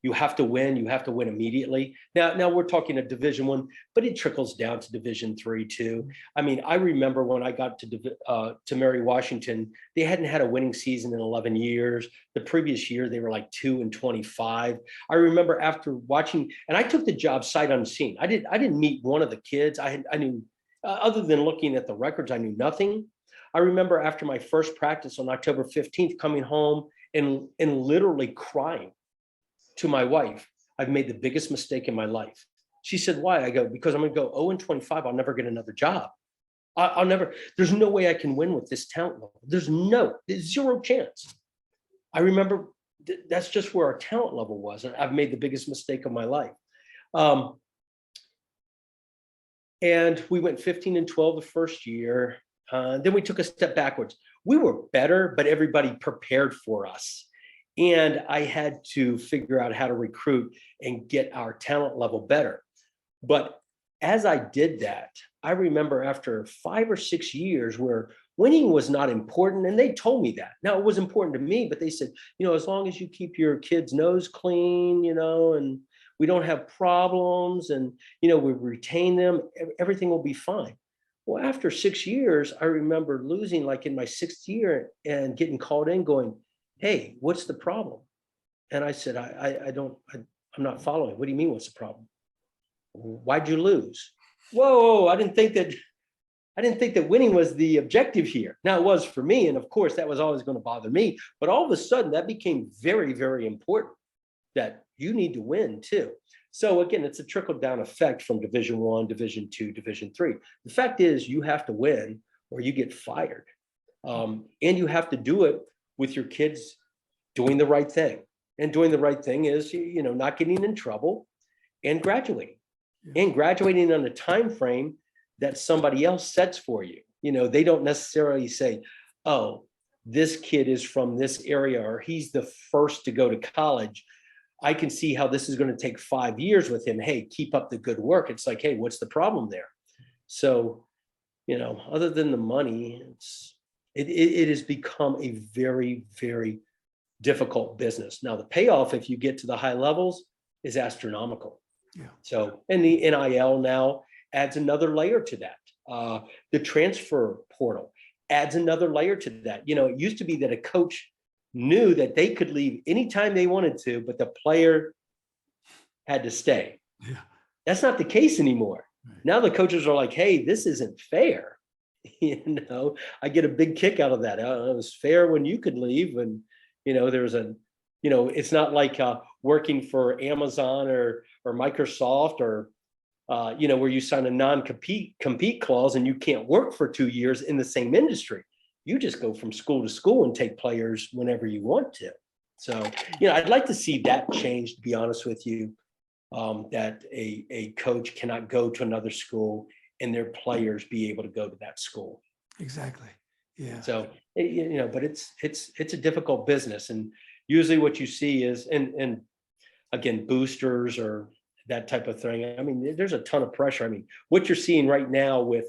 you have to win. You have to win immediately. Now we're talking a Division I, but it trickles down to Division III too. I mean, I remember when I got to Mary Washington, they hadn't had a winning season in 11 years. The previous year, they were like 2-25. I remember after watching, and I took the job sight unseen. I didn't meet one of the kids. I knew, other than looking at the records, I knew nothing. I remember after my first practice on October 15th, coming home and literally crying to my wife, I've made the biggest mistake in my life. She said, why? I go, because I'm going to go 0-25. I'll never get another job. I'll never, there's no way I can win with this talent level. There's zero chance. I remember that's just where our talent level was. And I've made the biggest mistake of my life. And we went 15-12 the first year. Then we took a step backwards. We were better, but everybody prepared for us. And I had to figure out how to recruit and get our talent level better. But as I did that, I remember after 5 or 6 years where winning was not important, and they told me that. Now, it was important to me, but they said, you know, as long as you keep your kid's nose clean, you know, and we don't have problems, and, you know, we retain them, everything will be fine. Well, after 6 years, I remember losing like in my 6th year and getting called in going, hey, what's the problem? And I said, I'm not following. What do you mean, what's the problem? Why'd you lose? Whoa, I didn't think that winning was the objective here. Now it was for me. And of course that was always going to bother me, but all of a sudden that became very, very important that you need to win too. So again, it's a trickle down effect from Division I, Division II, Division III. The fact is you have to win or you get fired. And you have to do it with your kids doing the right thing. And doing the right thing is, you know, not getting in trouble and graduating. Yeah. And graduating on a time frame that somebody else sets for you. You know, they don't necessarily say, oh, this kid is from this area or he's the first to go to college. I can see how this is going to take 5 years with him. Hey, keep up the good work. It's like, hey, what's the problem there? So, you know, other than the money, it has become a very, very difficult business. Now, the payoff, if you get to the high levels, is astronomical. Yeah. So, and the NIL now adds another layer to that. The transfer portal adds another layer to that. You know, it used to be that a coach knew that they could leave anytime they wanted to, but the player had to stay. Yeah. That's not the case anymore. Right. Now the coaches are like, hey, this isn't fair. You know, I get a big kick out of that. It was fair when you could leave. And, you know, there's it's not like working for Amazon or Microsoft or, you know, where you sign a non-compete clause and you can't work for 2 years in the same industry. You just go from school to school and take players whenever you want to. So, you know, I'd like to see that change, to be honest with you, that a coach cannot go to another school and their players be able to go to that school. Exactly. Yeah. So, you know, but it's a difficult business, and usually what you see is, and again, boosters or that type of thing. I mean, there's a ton of pressure. I mean, what you're seeing right now with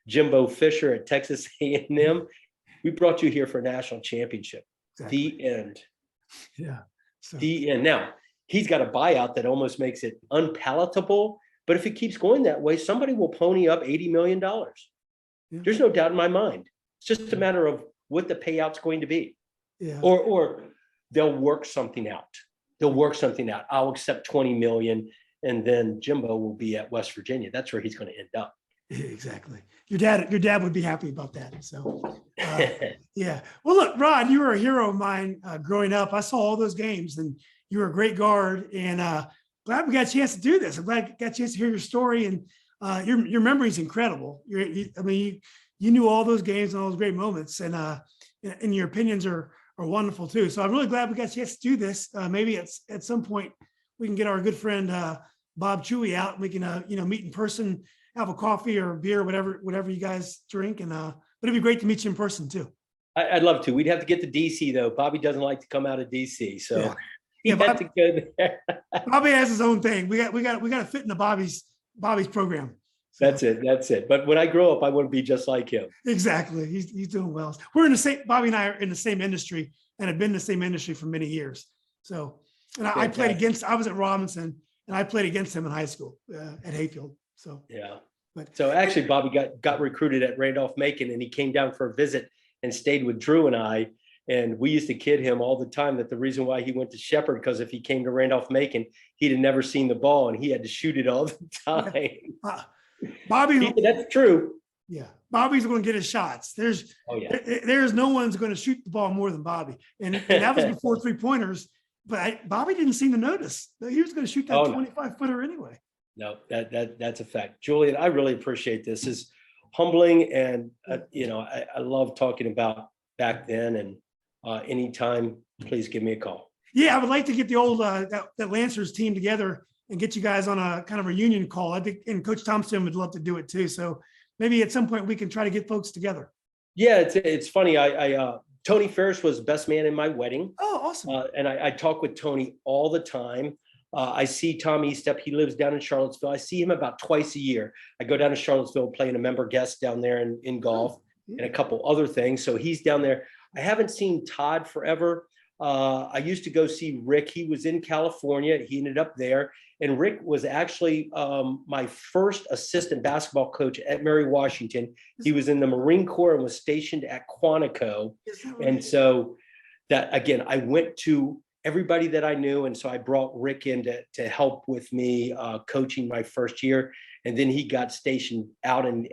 Jimbo Fisher at Texas A&M, we brought you here for a national championship. Exactly. The end. Yeah. So, The end. Now, he's got a buyout that almost makes it unpalatable. But if it keeps going that way, somebody will pony up $80 million. yeah. There's no doubt in my mind. It's just a matter of what the payout's going to be. Yeah. Or they'll work something out. They'll work something out. I'll accept 20 million, and then Jimbo will be at West Virginia. That's where he's going to end up. Exactly. Your dad would be happy about that. So, yeah. Well, look, Rod, you were a hero of mine growing up. I saw all those games, and you were a great guard. And glad we got a chance to do this. I'm glad I got a chance to hear your story, and your memory is incredible. I mean, you knew all those games and all those great moments, and your opinions are wonderful too. So I'm really glad we got a chance to do this. Maybe at some point we can get our good friend Bob Chewy out, and we can meet in person, have a coffee or a beer, whatever you guys drink, and but it'd be great to meet you in person too. I'd love to. We'd have to get to DC though. Bobby doesn't like to come out of DC, so Yeah. he Yeah, had to go there. Bobby has his own thing. We got to fit into Bobby's program. So, That's it. But when I grow up, I want to be just like him. exactly. He's doing well. We're in the same. Bobby and I are in the same industry and have been in the same industry for many years. So, and I played against. I was at Robinson, and I played against him in high school at Hayfield. So Yeah. But So actually, Bobby got recruited at Randolph-Macon, and he came down for a visit and stayed with Drew and I. And we used to kid him all the time that the reason why he went to Shepherd, because if he came to Randolph-Macon, he'd have never seen the ball, and he had to shoot it all the time. Bobby, That's true. yeah, Bobby's going to get his shots. There's no one's going to shoot the ball more than Bobby, and that was before 3-pointers. But Bobby didn't seem to notice that he was going to shoot that 25-footer anyway. No, that's a fact. Julian, I really appreciate this. This is humbling, and I love talking about back then. And anytime, please give me a call. Yeah, I would like to get the old that Lancers team together and get you guys on a kind of reunion call. I think, and Coach Thompson would love to do it too. So maybe at some point we can try to get folks together. Yeah, it's funny. I Tony Ferris was best man in my wedding. Oh, awesome. And I talk with Tony all the time. I see Tom Estep. He lives down in Charlottesville. I see him about twice a year. I go down to Charlottesville playing a member guest down there in golf and a couple other things. So he's down there. I haven't seen Todd forever. I used to go see Rick. He was in California. He ended up there. And Rick was actually my first assistant basketball coach at Mary Washington. He was in the Marine Corps and was stationed at Quantico. And so that, again, I went to everybody that I knew. And so I brought Rick in to help with me coaching my first year. And then he got stationed out in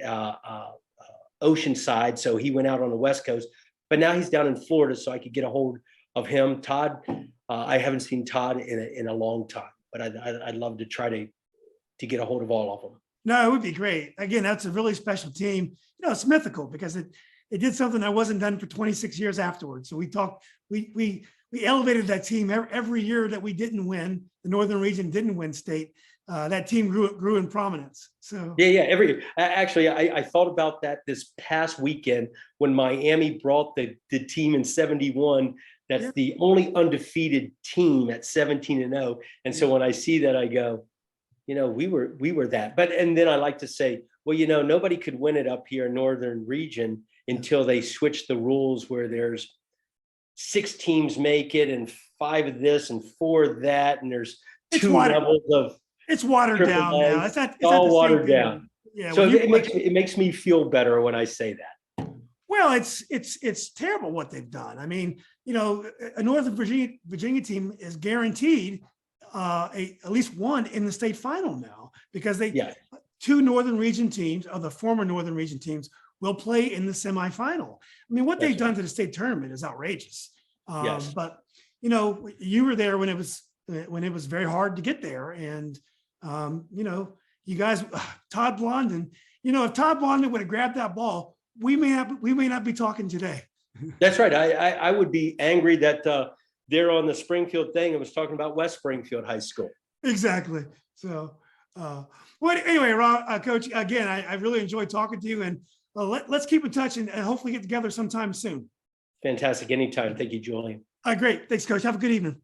Oceanside. So he went out on the West Coast. But now he's down in Florida, so I could get a hold of him. Todd, I haven't seen Todd in a long time, but I'd love to try to get a hold of all of them. No, it would be great. Again, that's a really special team. It's mythical because it did something that wasn't done for 26 years afterwards. So we elevated that team every year that we didn't win. The Northern Region didn't win state. That team grew in prominence. So Actually, I thought about that this past weekend when Miami brought the team in 71. That's the only undefeated team at 17-0. And so when I see that, I go, we were that. And then I like to say, well, nobody could win it up here in Northern Region until they switched the rules where there's 6 teams make it and 5 of this and 4 of that, and there's 2 levels of. It's watered down now. It's all watered down. Yeah. So it makes me feel better when I say that. Well, it's terrible what they've done. I mean, a Northern Virginia team is guaranteed at least one in the state final now because 2 Northern Region teams, or the former Northern Region teams, will play in the semifinal. I mean, what they've done to the state tournament is outrageous. But you were there when it was very hard to get there, and you guys, Todd Blondin. If Todd Blondin would have grabbed that ball, we may not be talking today. That's right. I would be angry that they're on the Springfield thing. I was talking about West Springfield High School. Exactly. So, anyway, Rob, Coach, again, I really enjoyed talking to you, and let's keep in touch and hopefully get together sometime soon. Fantastic. Anytime. Thank you, Julian. Great. Thanks, Coach. Have a good evening.